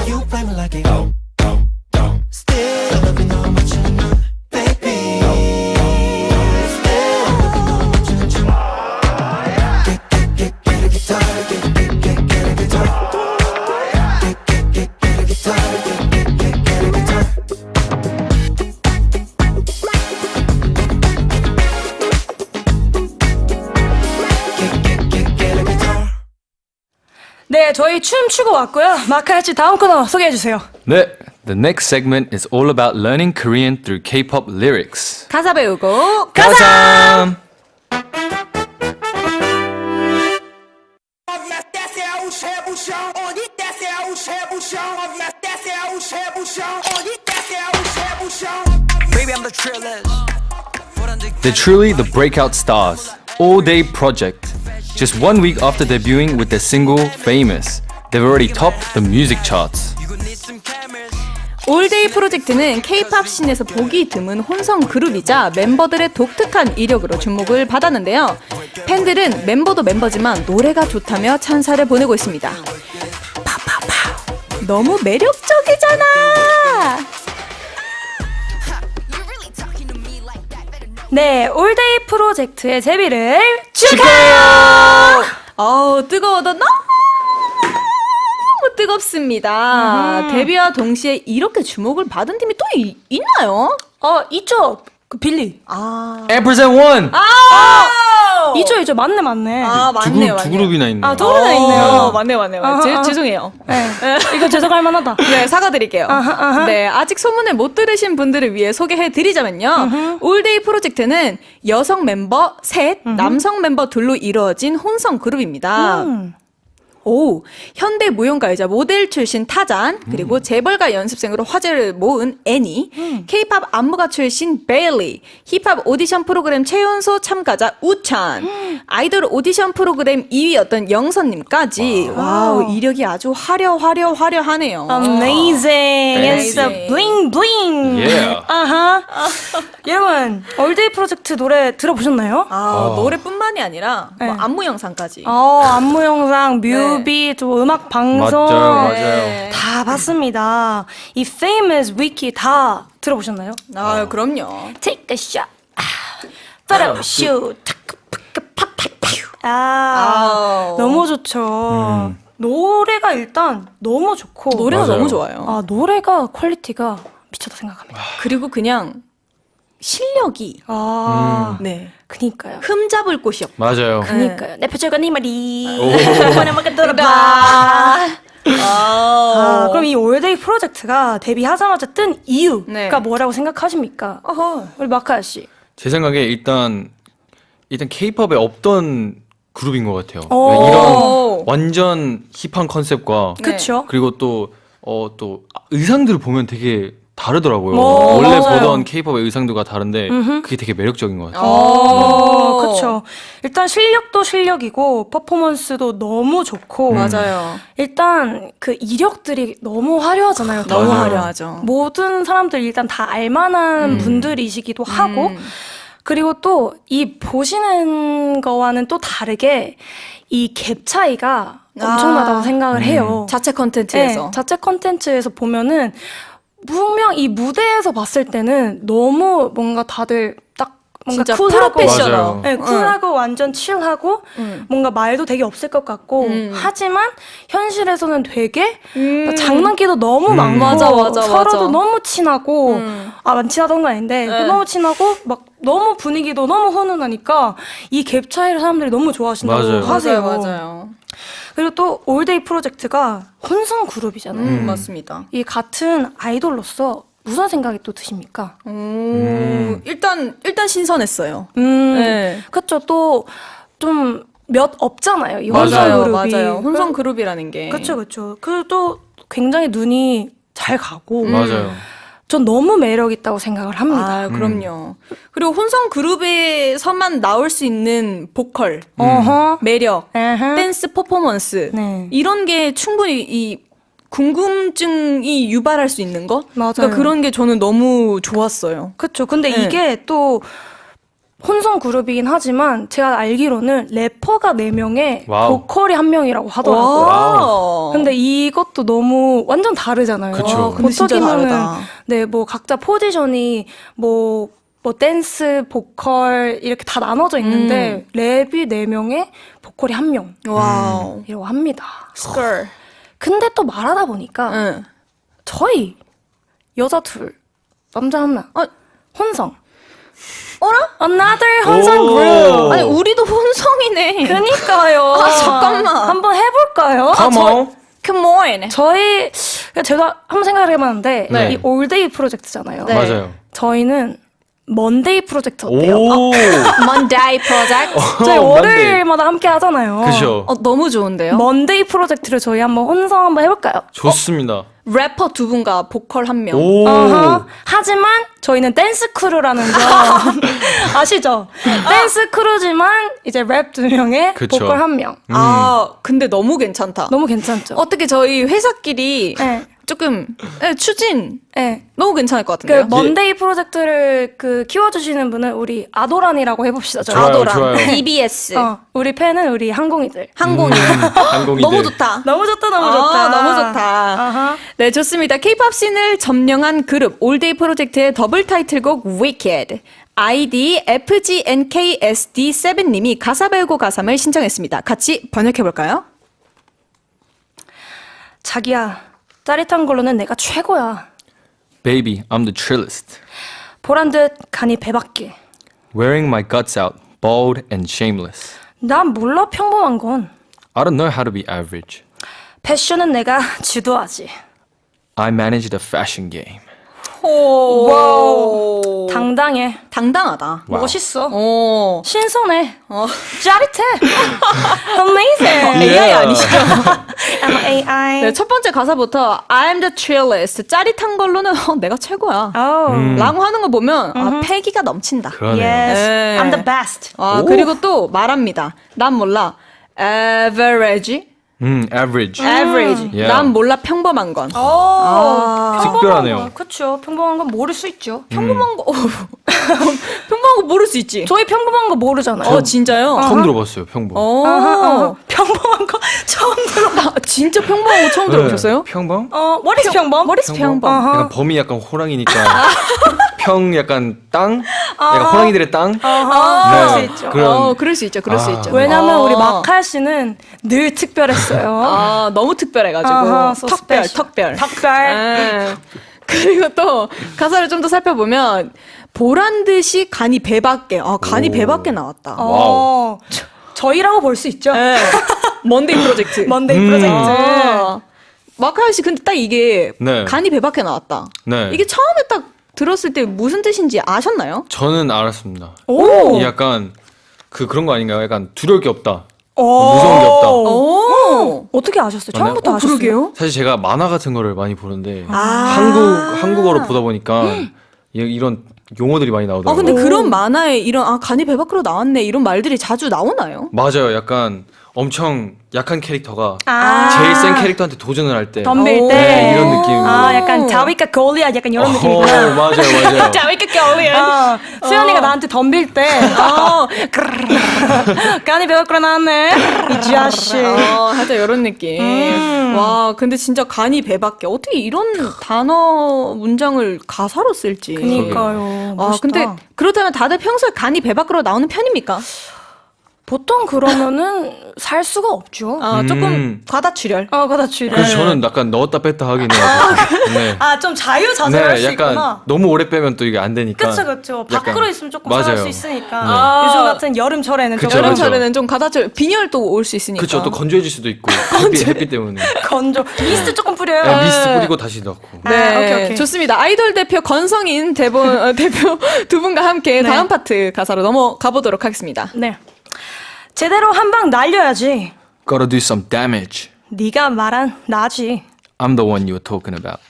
You play me like a Still I love you 너와 맞추는 눈 Baby Still I love you 너와 맞추는 춤 Get a guitar Get a guitar Get a guitar Get a guitar Get a guitar 네, 저희 춤 추고 왔고요. 마카야 씨 다음 코너 소개해 주세요. 네, the next segment is all about learning Korean through K-pop lyrics. 가사 배우고 가자! They're truly the breakout stars. All Day Project. Just 1 week after debuting with their single Famous, they've already topped the music charts. 올데이 프로젝트는 K-팝 씬에서 보기 드문 혼성 그룹이자 멤버들의 독특한 이력으로 주목을 받았는데요. 팬들은 멤버도 멤버지만 노래가 좋다며 찬사를 보내고 있습니다. 파파파 너무 매력적이잖아. 네, 올데이 프로젝트의 데뷔를 축하해요. 뜨거워도 너무 뜨겁습니다. 데뷔와 동시에 이렇게 주목을 받은 팀이 또 있나요? 있죠. 그 빌리. Ampersand One! 있죠. 맞네. 두 그룹이나 있네요. 두 그룹이나 있네요. 맞네요. 죄송해요. 네. 이거 죄송할 만하다. 네, 사과드릴게요. 네, 아직 소문을 못 들으신 분들을 위해 소개해드리자면요. 올데이 프로젝트는 여성 멤버 셋, 남성 멤버 둘로 이루어진 혼성 그룹입니다. 오, 현대 무용가이자 모델 출신 타잔, 그리고 재벌가 연습생으로 화제를 모은 애니, K-팝 안무가 출신 베일리, 힙합 오디션 프로그램 최연소 참가자 우찬, 아이돌 오디션 프로그램 2위였던 영선님까지 와우, 이력이 아주 화려하네요. Amazing and so Fancy. bling bling. Yeah. 아하. 여러분, 올데이 프로젝트 노래 들어보셨나요? 노래뿐만이 아니라 뭐 네. 안무 영상까지. 안무 영상, 뮤비, 또 음악 방송 맞아요. 다 봤습니다. 이 Famous Wiki 다 들어보셨나요? 그럼요. Take a shot. Photoshoot. 너무 좋죠. 노래가 일단 너무 좋고 노래가 맞아요. 너무 좋아요. 노래가 퀄리티가 미쳤다 생각합니다. 그리고 그냥 실력이 네. 그니까요. 흠잡을 곳이 없고. 맞아요. 그니까요. 내 표정은 네 말이. 오. 이번에 먹게 들어봐. 그럼 이 올데이 프로젝트가 데뷔하자마자 뜬 이유가 네. 뭐라고 생각하십니까? 우리 마카야 씨. 제 생각에 일단 K-팝에 없던 그룹인 것 같아요. 오. 이런 완전 힙한 컨셉과 네. 그쵸? 그리고 또 의상들을 보면 되게 다르더라고요. 오, 원래 맞아요. 보던 K-팝의 의상들과 다른데 그게 되게 매력적인 것 같아요. 그쵸. 일단 실력도 실력이고 퍼포먼스도 너무 좋고 맞아요. 일단 그 이력들이 너무 화려하잖아요. 너무 맞아요. 화려하죠. 모든 사람들 일단 다 알만한 분들이시기도 하고 그리고 또 이 보시는 거와는 또 다르게 이 갭 차이가 엄청나다고 생각을 해요. 자체 컨텐츠에서. 네, 자체 컨텐츠에서 보면은 분명 이 무대에서 봤을 때는 너무 뭔가 다들 딱 뭔가 진짜 쿨하고 프로페셔널. 맞아요. 네, 쿨하고 완전 칠하고 뭔가 말도 되게 없을 것 같고 하지만 현실에서는 되게 장난기도 너무 많고 맞아. 서로도 너무 친하고 안 친하던 건 아닌데 네. 너무 친하고 막 너무 분위기도 너무 훈훈하니까 이 갭 차이를 사람들이 너무 좋아하신다고 맞아요. 하세요. 맞아요. 그리고 또 올데이 프로젝트가 혼성 그룹이잖아요. 맞습니다. 이 같은 아이돌로서 무슨 생각이 또 드십니까? 일단 신선했어요. 네. 그쵸. 또 좀 몇 없잖아요. 이 혼성 맞아요, 그룹이. 맞아요. 혼성 그룹이라는 게. 그쵸. 그리고 또 굉장히 눈이 잘 가고. 맞아요. 전 너무 매력 있다고 생각을 합니다. 그럼요. 그리고 혼성 그룹에서만 나올 수 있는 보컬, 어허. 매력, 에헤. 댄스 퍼포먼스 네. 이런 게 충분히 이 궁금증이 유발할 수 있는 거? 맞아요. 그러니까 그런 게 저는 너무 좋았어요. 그쵸. 근데 네. 이게 또 혼성 그룹이긴 하지만 제가 알기로는 래퍼가 4명에 와우. 보컬이 1명이라고 하더라고요. 와. 근데 이것도 너무 완전 다르잖아요. 그쵸. 근데 진짜 보통이면은 다르다. 네, 뭐 각자 포지션이 뭐 댄스, 보컬 이렇게 다 나눠져 있는데 랩이 4명에 보컬이 1명 와우. 이라고 합니다. 스컬. 근데 또 말하다 보니까 응. 저희 여자 둘, 남자 하나, 혼성. 어라? Another 혼성 오. 그룹. 아니 우리도 혼성이네. 그니까요. 잠깐만. 한번 해볼까요? Come on. Come on. 저희 제가 한번 생각을 해봤는데 네. 이 올데이 프로젝트잖아요. 네. 맞아요. 저희는 먼데이 프로젝트 어때요? 오. Monday Project. 저희 먼데이. 월요일마다 함께 하잖아요. 그죠. 너무 좋은데요? 먼데이 프로젝트를 저희 한번 혼성 한번 해볼까요? 좋습니다. 래퍼 2분과 보컬 1명. 오. 어허. 하지만 저희는 댄스 크루라는 점 아시죠? 댄스 크루지만 이제 랩 2명에 그쵸. 보컬 1명. 근데 너무 괜찮다. 너무 괜찮죠? 어떻게 저희 회사끼리 네. 조금 추진 네. 너무 괜찮을 것 그 같은데요? 먼데이 프로젝트를 키워주시는 분은 우리 아도란이라고 해봅시다. 저희. 좋아요, 아도란, 좋아요. BBS, 우리 팬은 우리 항공이들. 항공이. 항공이들. 너무 좋다. 너무 좋다, 너무 좋다. 너무 좋다. 아하. 네, 좋습니다. K-팝 씬을 점령한 그룹 올데이 프로젝트의 더블 타이틀곡 Wicked. 아이디 FGNKSD7님이 가사 배우고 가삼을 신청했습니다. 같이 번역해볼까요? 자기야, 짜릿한 걸로는 내가 최고야. Baby, I'm the trillest. 보란 듯 간이 배박게. Wearing my guts out, bold and shameless. 난 몰라 평범한 건. I don't know how to be average. 패션은 내가 주도하지. I manage the fashion game. 와우. 당당해. 당당하다. 와우. 멋있어. 어. 신선해. 짜릿해. Amazing. AI 아니시죠? I'm AI. 네, 첫 번째 가사부터 I'm the trillest. 짜릿한 걸로는 내가 최고야. Oh. 라고 하는 거 보면 패기가 넘친다. 그러네요. Yes. 네. I'm the best. 아, 그리고 또 말합니다. 난 몰라. average. average. average. Yeah. 난 몰라 평범한 건. 특별하네요. 그렇죠. 평범한 건 모를 수 있죠. 평범한 거 평범한 거 모를 수 있지. 저희 평범한 거 모르잖아요. 진짜요? 처음 들어봤어요, 평범. 평범한 거 처음 들어. 아, 진짜 평범한 거 처음 들어보셨어요? 평범? What is 평범? What is 평범? 약간 범이 약간 호랑이니까 평 약간 땅? 약간 호랑이들의 땅? 그럴 수 있죠. 그런 그럴 수 있죠. 그럴 수 아. 있죠. 왜냐면 우리 마칼 씨는 늘 특별했어요. 아, 너무 특별해가지고. 아하, so 턱별, special. 턱별. 덕별. 예. 그리고 또 가사를 좀 더 살펴보면 보란 듯이 간이 배 밖에. 간이 오. 배 밖에 나왔다. 와우. 저희라고 볼 수 있죠. 예. 먼데이 프로젝트. 먼데이 프로젝트. 마카야 씨 근데 딱 이게 네. 간이 배 밖에 나왔다. 네. 이게 처음에 딱 들었을 때 무슨 뜻인지 아셨나요? 저는 알았습니다. 오. 이 약간 그런 거 아닌가요? 약간 두려울 게 없다. 오. 무서운 게 없다. 오. 어떻게 아셨어요? 맞나요? 처음부터 아셨어요? 그러게요. 사실 제가 만화 같은 거를 많이 보는데 아. 한국어로 보다 보니까 이런 용어들이 많이 나오더라고요. 근데 그런 만화에 이런 간이 배 밖으로 나왔네 이런 말들이 자주 나오나요? 맞아요. 약간 엄청 약한 캐릭터가 아. 제일 센 캐릭터한테 도전을 할 때 덤빌 때. 네, 이런 느낌으로. 약간 자위가 골리앗 약간 이런 느낌이구나. 맞아요. 자위가 겨울이야. 수연이가 나한테 덤빌 때. 간이 배고프러 나왔네. 이 자식. 살짝 이런 느낌. 와, 근데 진짜 간이 배 밖에 어떻게 이런 단어 문장을 가사로 쓸지. 그니까요. 아, 멋있다. 근데 그렇다면 다들 평소에 간이 배 밖으로 나오는 편입니까? 보통 그러면은 살 수가 없죠. 조금 과다출혈. 그렇지. 그래서 저는 약간 넣었다 뺐다 하긴 해요. 네. 좀 자유자재할 수 약간 있구나. 너무 오래 빼면 또 이게 안 되니까. 그쵸. 약간- 밖으로 있으면 조금 맞아요. 살 수 있으니까. 네. 요즘 같은 여름철에는 그쵸, 좀 여름철에는 좀 과다출혈, 빈혈도 올 수 있으니까. 그쵸. 또 건조해질 수도 있고 햇빛 때문에. 건조. 미스트 조금 뿌려요. 네, 미스트 뿌리고 다시 넣고. 네, 오케이. 좋습니다. 아이돌 대표 건성인 대표 두 분과 함께 다음 파트 가사로 넘어가 보도록 하겠습니다. 네. 제대로 한 방 날려야지. Gotta do some damage. 네가 말한 나지. I'm the one you're talking about.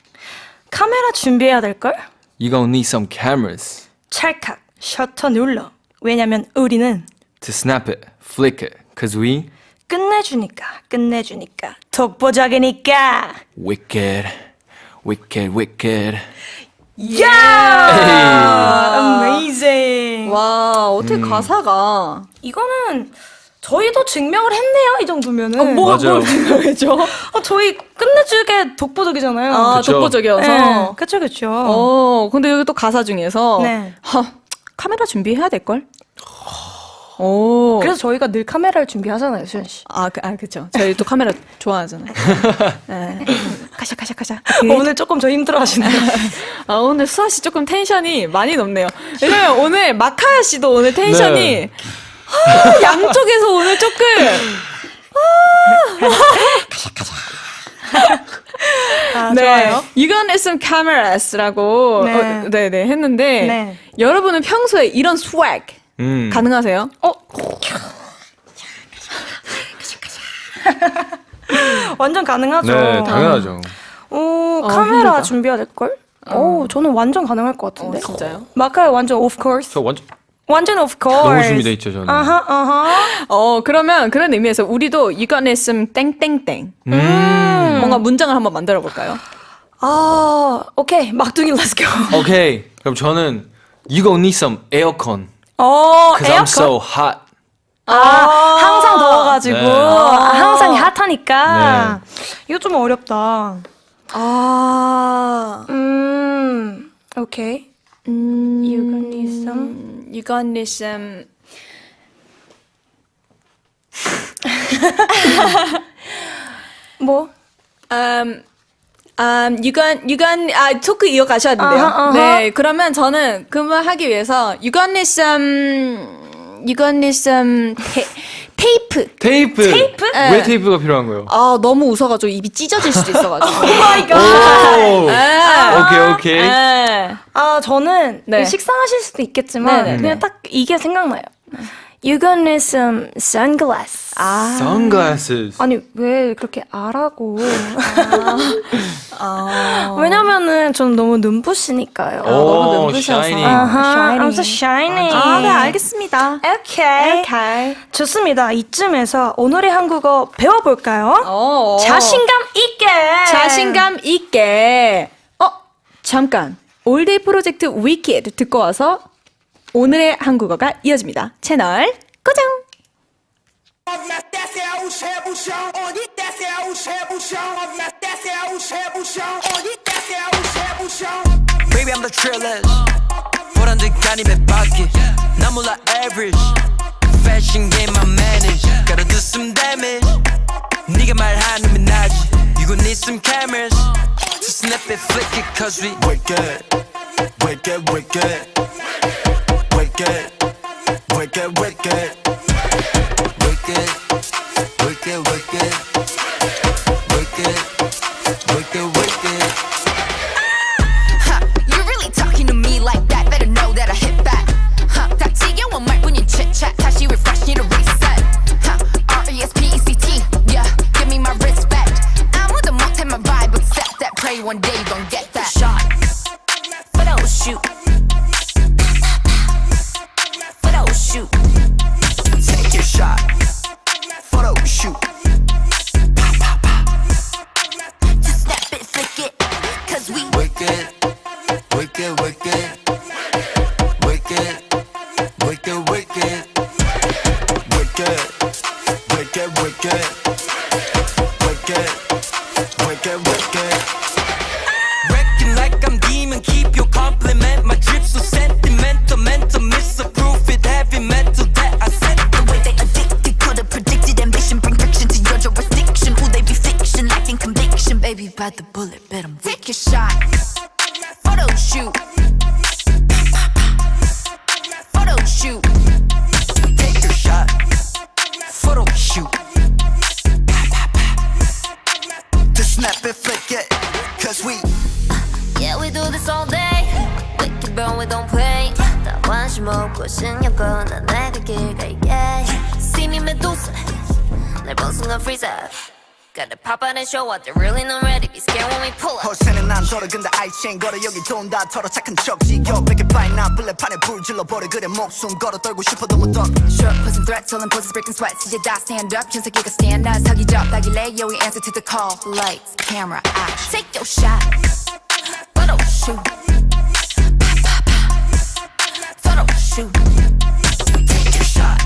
카메라 준비해야 될걸? You gonna need some cameras 찰칵 셔터 눌러. 왜냐면 우리는 to snap it, flick it, cause we 끝내주니까 독보적이니까. wicked. Amazing. 와, 어떻게 가사가. 이거는 저희도 증명을 했네요. 이 정도면은. 맞아요. 왜죠? 저희 끝내주게 독보적이잖아요. 아, 그쵸. 독보적이어서. 그쵸. 근데 여기 또 가사 중에서. 네. 카메라 준비해야 될걸? 오. 그래서 저희가 늘 카메라를 준비하잖아요, 수현 씨. 그쵸. 저희 또 카메라 좋아하잖아요. 네. 가샤. 오늘 조금 저 힘들어하시네요. 오늘 수아 씨 조금 텐션이 많이 높네요. 왜냐면 오늘 마카야 씨도 오늘 텐션이 네. 양쪽에서 오늘 조금 좋아요. You gonna need some cameras라고 네. 네네 했는데 네. 여러분은 평소에 이런 swag 가능하세요? 완전 가능하죠. 네, 당연하죠. 카메라 힘들다. 준비해야 될걸? 저는 완전 가능할 것 같은데. 진짜요? 마카야 완전 of course. 저 완전 of course. 너무 준비돼 있죠, 저는. 그러면 그런 의미에서 우리도 You gonna need some 땡땡땡 뭔가 문장을 한번 만들어 볼까요? 오케이. 막둥이 let's go. 오케이. 그럼 저는 You gonna need some aircon. Cause I'm 에어컨? so hot. 항상 더워가지고. 네. 항상 핫하니까. 네. 이거 좀 어렵다. 오케이. You gonna need some. You gonna need some 뭐? 토크 이어가셔야 된대요. 아하. 네, 그러면 저는 그 말 하기 위해서 You gonna need some 테이프. 테이프. 네. 왜 테이프가 필요한 거예요? 아, 너무 웃어가지고 입이 찢어질 수도 있어가지고. 오, 오케이. 네. 아, 저는 네. 식상하실 수도 있겠지만 네네네. 그냥 딱 이게 생각나요. You gonna need some sunglasses. Sunglasses. 아니 왜 그렇게 아라고? 왜냐면은 전 너무 눈부시니까요. 너무 눈부셔서. shining. 아하, I'm so shiny. 네, 알겠습니다. 오케이. 오케이. 좋습니다. 이쯤에서 오늘의 한국어 배워볼까요? 자신감 있게. 자신감 있게. 잠깐. 올데이 프로젝트 위키드 듣고 와서 오늘의 한국어가 이어집니다. 채널 고정. Baby I'm the trillest 보란 듯 간이 몇 바퀴 난 몰라 average Fashion game I manage Gotta do some damage 네가 말하는 나지 You gon' need some cameras To snap it, flick it Cause we wicked Wicked, wicked Wicked Wicked, wicked Wicked Wicked, wicked Wicked Wicked, wicked You really talking to me like that? Better know that I hit back. 다 지겨운 말뿐인 chit chat. 다시 refresh, need a reset. R-E-S-P-E-C-T. Yeah, give me my respect. 아무도 못해 my vibe except that. Pray one day you gon' get that shot. Photo shoot. Photo shoot. Take your shot Photo shoot Just snap it, flick it. 'Cause we Wicked Wicked, wicked Wicked Wicked, wicked Wicked Wicked, wicked Wicked Wicked, wicked Wrecking like I'm demon Keep your compliment My drip so sentimental Mental misapprove it Heavy metal that I said the way they addicted, could've predicted ambition, bring friction to your jurisdiction. Who they be fiction, lacking conviction. Baby, bite the bullet, bet 'em take your shot. Photo shoot. Photo shoot. Take your shot Photo shoot To snap it, flick it Cause we Yeah, we do this all day. Wicked burn, we don't play. 다 관심 없고 신경 꺼, 난 내가 길 갈게. See me Medusa, 날 본 순간 freeze up. Gotta pop out and show what they're really not ready. Be scared when we pull up. 허세는 난 덜어 근데 아이체인 걸어 여기 돈 다 털어 착한 척 지겨 백에 파인 나 블랙판에 불 질러버려 그래 목숨 걸어 떨고 싶어도 못 떨어 Short posing threats, telling poses breaking sweats. 이제 다 stand up, 전세계가 stand up. 사기적 따길래 yo we answer to the call. Lights, camera, action. Take your shot. Photo shoot. Photo shoot. Take your shot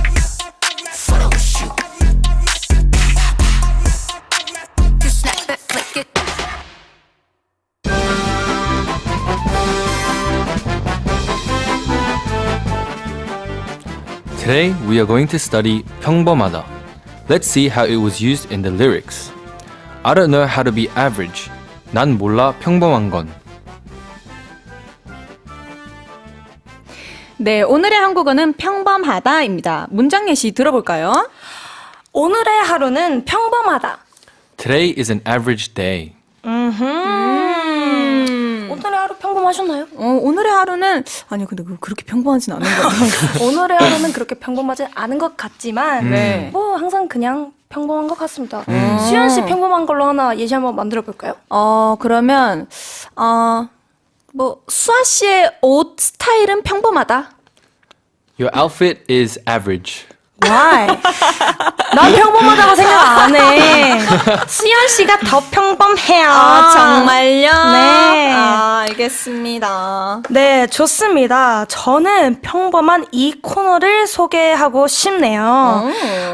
Photo shoot Just snap it, flick it. Today we are going to study 평범하다. Let's see how it was used in the lyrics. I don't know how to be average. 난 몰라 평범한 건. 네, 오늘의 한국어는 평범하다입니다. 문장 예시 들어볼까요? 오늘의 하루는 평범하다. Today is an average day. 오늘의 하루 평범하셨나요? 오늘의 하루는 아니요, 근데 그렇게 평범하진 않은 것 같아요. 오늘의 하루는 그렇게 평범하지 않은 것 같지만 네. 뭐 항상 그냥 평범한 것 같습니다. 수연 씨 평범한 걸로 하나 예시 한번 만들어 볼까요? 그러면 뭐 수아 씨의 옷 스타일은 평범하다. Your outfit is average. Why? 난 평범하다고 생각 안 해. 수연 씨가 더 평범해요. 정말요? 네. 알겠습니다. 네, 좋습니다. 저는 평범한 이 코너를 소개하고 싶네요.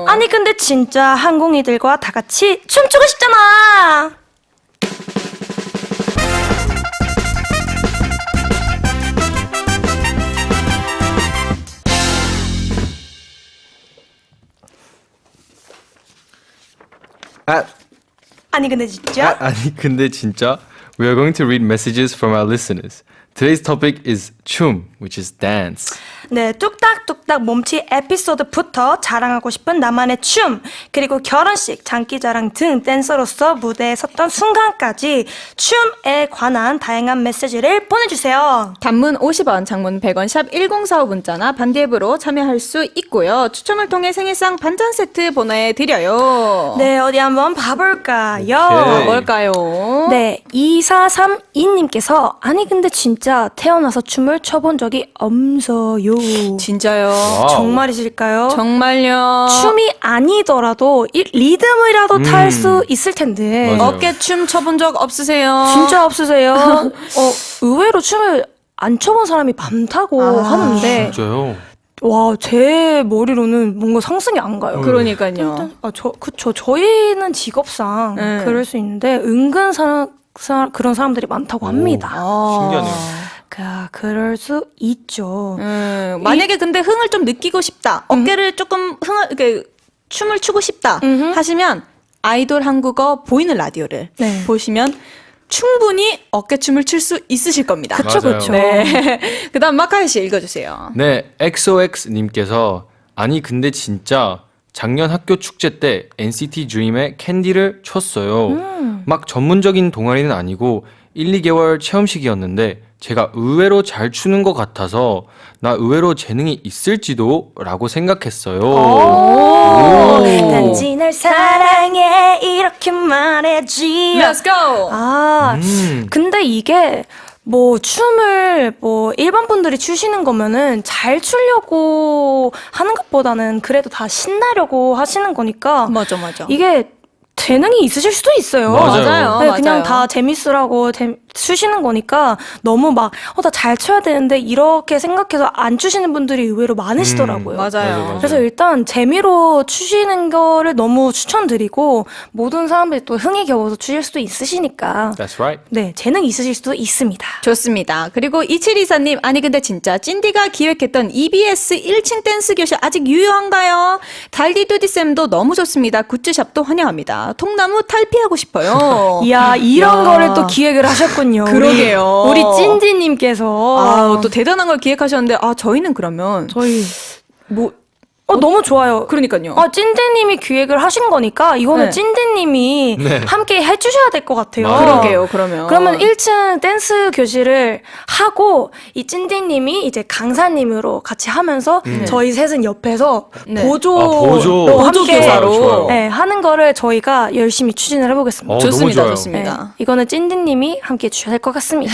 아니 근데 진짜 항공이들과 다 같이 춤추고 싶잖아. 아니 근데 진짜? 아니 근데 진짜 We are going to read messages from our listeners. Today's topic is 춤, which is dance. 네, 뚝딱뚝딱 몸치 에피소드부터 자랑하고 싶은 나만의 춤, 그리고 결혼식, 장기자랑 등 댄서로서 무대에 섰던 순간까지 춤에 관한 다양한 메시지를 보내주세요. 단문 50원, 장문 100원, 샵 1045 문자나 반디앱으로 참여할 수 있고요. 추첨을 통해 생일상 반찬 세트 보내드려요. 네, 어디 한번 봐볼까요? 오케이. 뭘까요? 네, 2432님께서 아니 근데 진짜 태어나서 춤을 춰본 적이 없어요. 진짜요? 와우. 정말이실까요? 정말요? 춤이 아니더라도 이 리듬이라도 탈 수 있을 텐데 맞아요. 어깨춤 쳐본 적 없으세요? 진짜 없으세요? 의외로 춤을 안 춰본 사람이 많다고 하는데 진짜요? 와, 제 머리로는 뭔가 상승이 안 가요. 그러니까요. 그쵸. 저희는 직업상 네. 그럴 수 있는데 은근 그런 사람들이 많다고 합니다. 신기하네요. 그럴 수 있죠. 만약에 근데 흥을 좀 느끼고 싶다. 어깨를 조금 이렇게 춤을 추고 싶다 하시면 아이돌 한국어 보이는 라디오를 네. 보시면 충분히 어깨춤을 출 수 있으실 겁니다. 그쵸, 맞아요. 그쵸. 네. 그다음 마카이 씨 읽어주세요. 네, XOX님께서 아니 근데 진짜 작년 학교 축제 때 NCT DREAM의 캔디를 췄어요. 막 전문적인 동아리는 아니고 1, 2개월 체험식이었는데 제가 의외로 잘 추는 것 같아서 나 의외로 재능이 있을지도 라고 생각했어요. 단지 날 사랑해 이렇게 말해지. Let's go. 근데 이게 뭐 춤을 뭐 일반 분들이 추시는 거면은 잘 추려고 하는 것보다는 그래도 다 신나려고 하시는 거니까 맞아. 이게 재능이 있으실 수도 있어요. 맞아요. 네, 그냥 다 재밌으라고 추시는 거니까 너무 막 나 잘 쳐야 되는데 이렇게 생각해서 안 추시는 분들이 의외로 많으시더라고요. 맞아요. 그래서 일단 재미로 추시는 거를 너무 추천드리고 모든 사람들이 또 흥에 겨워서 추실 수도 있으시니까 That's right. 네, 재능 있으실 수도 있습니다. 좋습니다. 그리고 2724님, 아니 근데 진짜 찐디가 기획했던 EBS 1층 댄스 교실 아직 유효한가요? 달디뚜디쌤도 너무 좋습니다. 굿즈샵도 환영합니다. 통나무 탈피하고 싶어요. 이야, 이런 거를 또 기획을 하셨군요. 그러게요. 우리 찐디님께서 또 대단한 걸 기획하셨는데, 저희는 그러면 저희 뭐 너무 좋아요. 그러니까요. 찐디님이 기획을 하신 거니까 이거는 네. 찐디님이 함께 해주셔야 될 것 같아요. 그러게요. 그러면 그러면 1층 댄스 교실을 하고 이 찐디님이 이제 강사님으로 같이 하면서 저희 셋은 옆에서 네. 보조로 보조 함께 교사로. 좋아요. 네, 하는 거를 저희가 열심히 추진을 해보겠습니다. 좋습니다. 너무 좋아요. 좋습니다. 네, 이거는 찐디님이 함께 해주셔야 될 것 같습니다.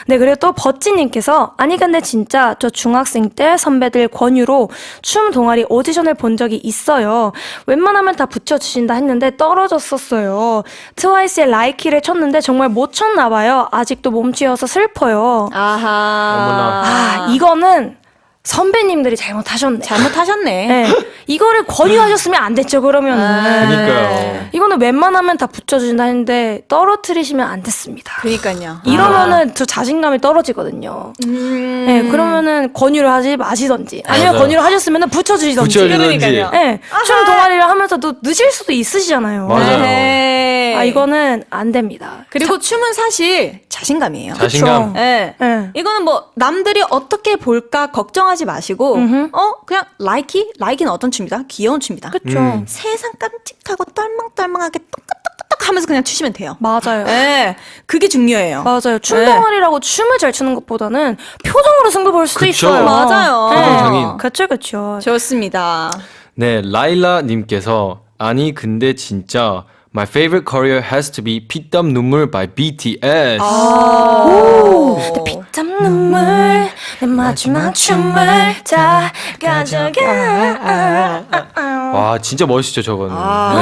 네, 그리고 또 버찌님께서 아니 근데 진짜 저 중학생 때 선배들 권유로 춤 동아리 오디션을 본 적이 있어요. 웬만하면 다 붙여주신다 했는데 떨어졌었어요. 트와이스의 라이키를 쳤는데 정말 못 쳤나 봐요. 아직도 몸치여서 슬퍼요. 아하. 이거는 선배님들이 잘못하셨네. 잘못하셨네. 네, 이거를 권유하셨으면 안 됐죠, 그러면은. 그러니까요. 이거는 웬만하면 다 붙여준다 했는데 떨어뜨리시면 안 됐습니다. 그러니까요. 이러면은 저 자신감이 떨어지거든요. 네, 그러면은 권유를 하지 마시던지 아니면 맞아요. 권유를 하셨으면 붙여주시던지. 붙여주든지. 그러니까요. 네, 춤 동아리를 하면서도 늦을 수도 있으시잖아요. 맞아요. 네. 이거는 안 됩니다. 그리고 춤은 사실 자신감이에요. 자신감. 네. 네. 이거는 뭐 남들이 어떻게 볼까 걱정하지 마시고 그냥 라이키는 어떤 춤이다? 귀여운 춤이다. 그쵸. 세상 깜찍하고 떨망떨망하게 똑똑똑똑 하면서 그냥 추시면 돼요. 맞아요. 네. 그게 중요해요. 맞아요. 춤 네. 동아리라고 춤을 잘 추는 것보다는 표정으로 승부 볼 수도 그쵸. 있어요. 맞아요. 표정 장인. 그쵸. 좋습니다. 네, 라일라님께서 아니 근데 진짜 My favorite career has to be 피땀 눈물 by BTS. 내 피땀 눈물 내 마지막 춤을 다 가져가. 와 진짜 멋있죠 저거는.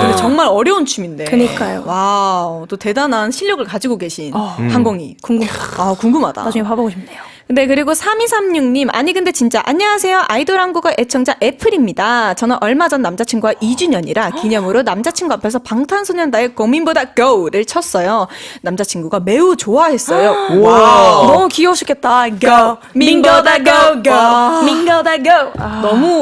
근데 정말 어려운 춤인데. 그니까요. 와우, 또 대단한 실력을 가지고 계신 한공이 궁금하다. 나중에 봐보고 싶네요. 네, 그리고 3236님. 아니, 근데 진짜, 안녕하세요. 아이돌 한국어 애청자 애플입니다. 저는 얼마 전 남자친구와 2주년이라 기념으로 남자친구 앞에서 방탄소년단의 고민보다 GO를 쳤어요. 남자친구가 매우 좋아했어요. 와. 너무 귀여우시겠다. Go, 민거다 go, go, 민거다 go. 아,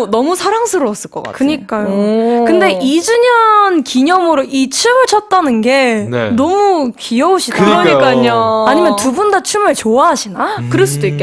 너무 사랑스러웠을 것 같아요. 그니까요. 오. 근데 2주년 기념으로 이 춤을 췄다는 게 네. 너무 귀여우시다. 그러니까요. 그러니까요. 아니면 두 분 다 춤을 좋아하시나? 그럴 수도 있겠다.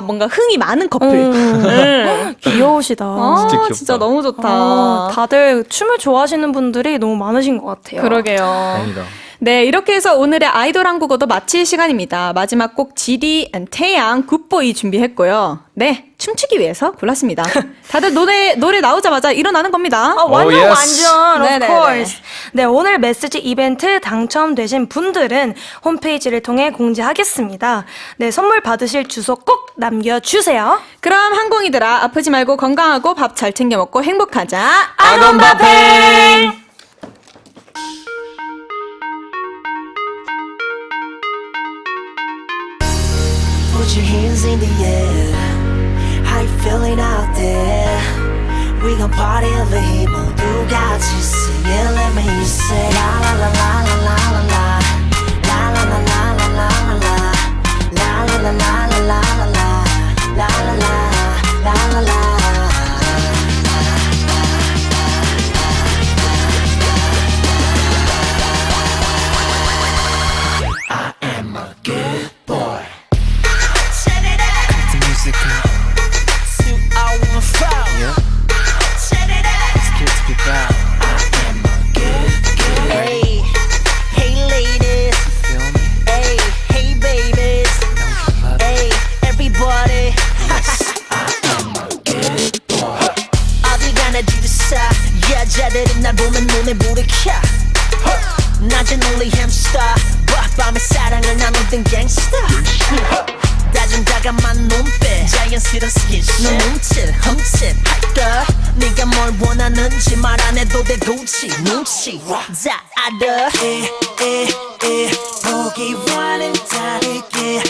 뭔가 흥이 많은 커플. 귀여우시다. 아, 진짜 귀엽다. 진짜 너무 좋다. 다들 춤을 좋아하시는 분들이 너무 많으신 것 같아요. 그러게요. 다행이다. 네, 이렇게 해서 오늘의 아이돌 한국어도 마칠 시간입니다. 마지막 곡 GD and 태양 굿보이 준비했고요. 네, 춤추기 위해서 골랐습니다. 다들 노래 나오자마자 일어나는 겁니다. 완전 yes. 완전 of 네네네. course. 네, 오늘 메시지 이벤트 당첨되신 분들은 홈페이지를 통해 공지하겠습니다. 네, 선물 받으실 주소 꼭 남겨주세요. 그럼 항공이들아, 아프지 말고 건강하고 밥 잘 챙겨 먹고 행복하자. 아곤바팽! Put your hands in the air. How you feeling out there? We gon' party over here. 모두 같이 sing it. Let me hear you say la la la la la la la la. La la la la la la la la. La la la la la la la la. La la la la la la. I am a good boy. Set it up. cut the music up. Suit all on fire. Yeah, Set it up. it's good to be back. Hey, hey ladies. Feel me? Hey, hey babies. Hey, everybody. 어디 가나 지르사 여자들은 날 보면 눈에 불이 켜. 낮은 only hamster. 밤에 사랑을 나누던 gangster. 다정다감한 눈빛 자연스러운 스킨십 넌 훔칫 할까 네가 뭘 원하는지 말 안 해도 돼 굳이 눈치 다 알아 보기 원한 다르게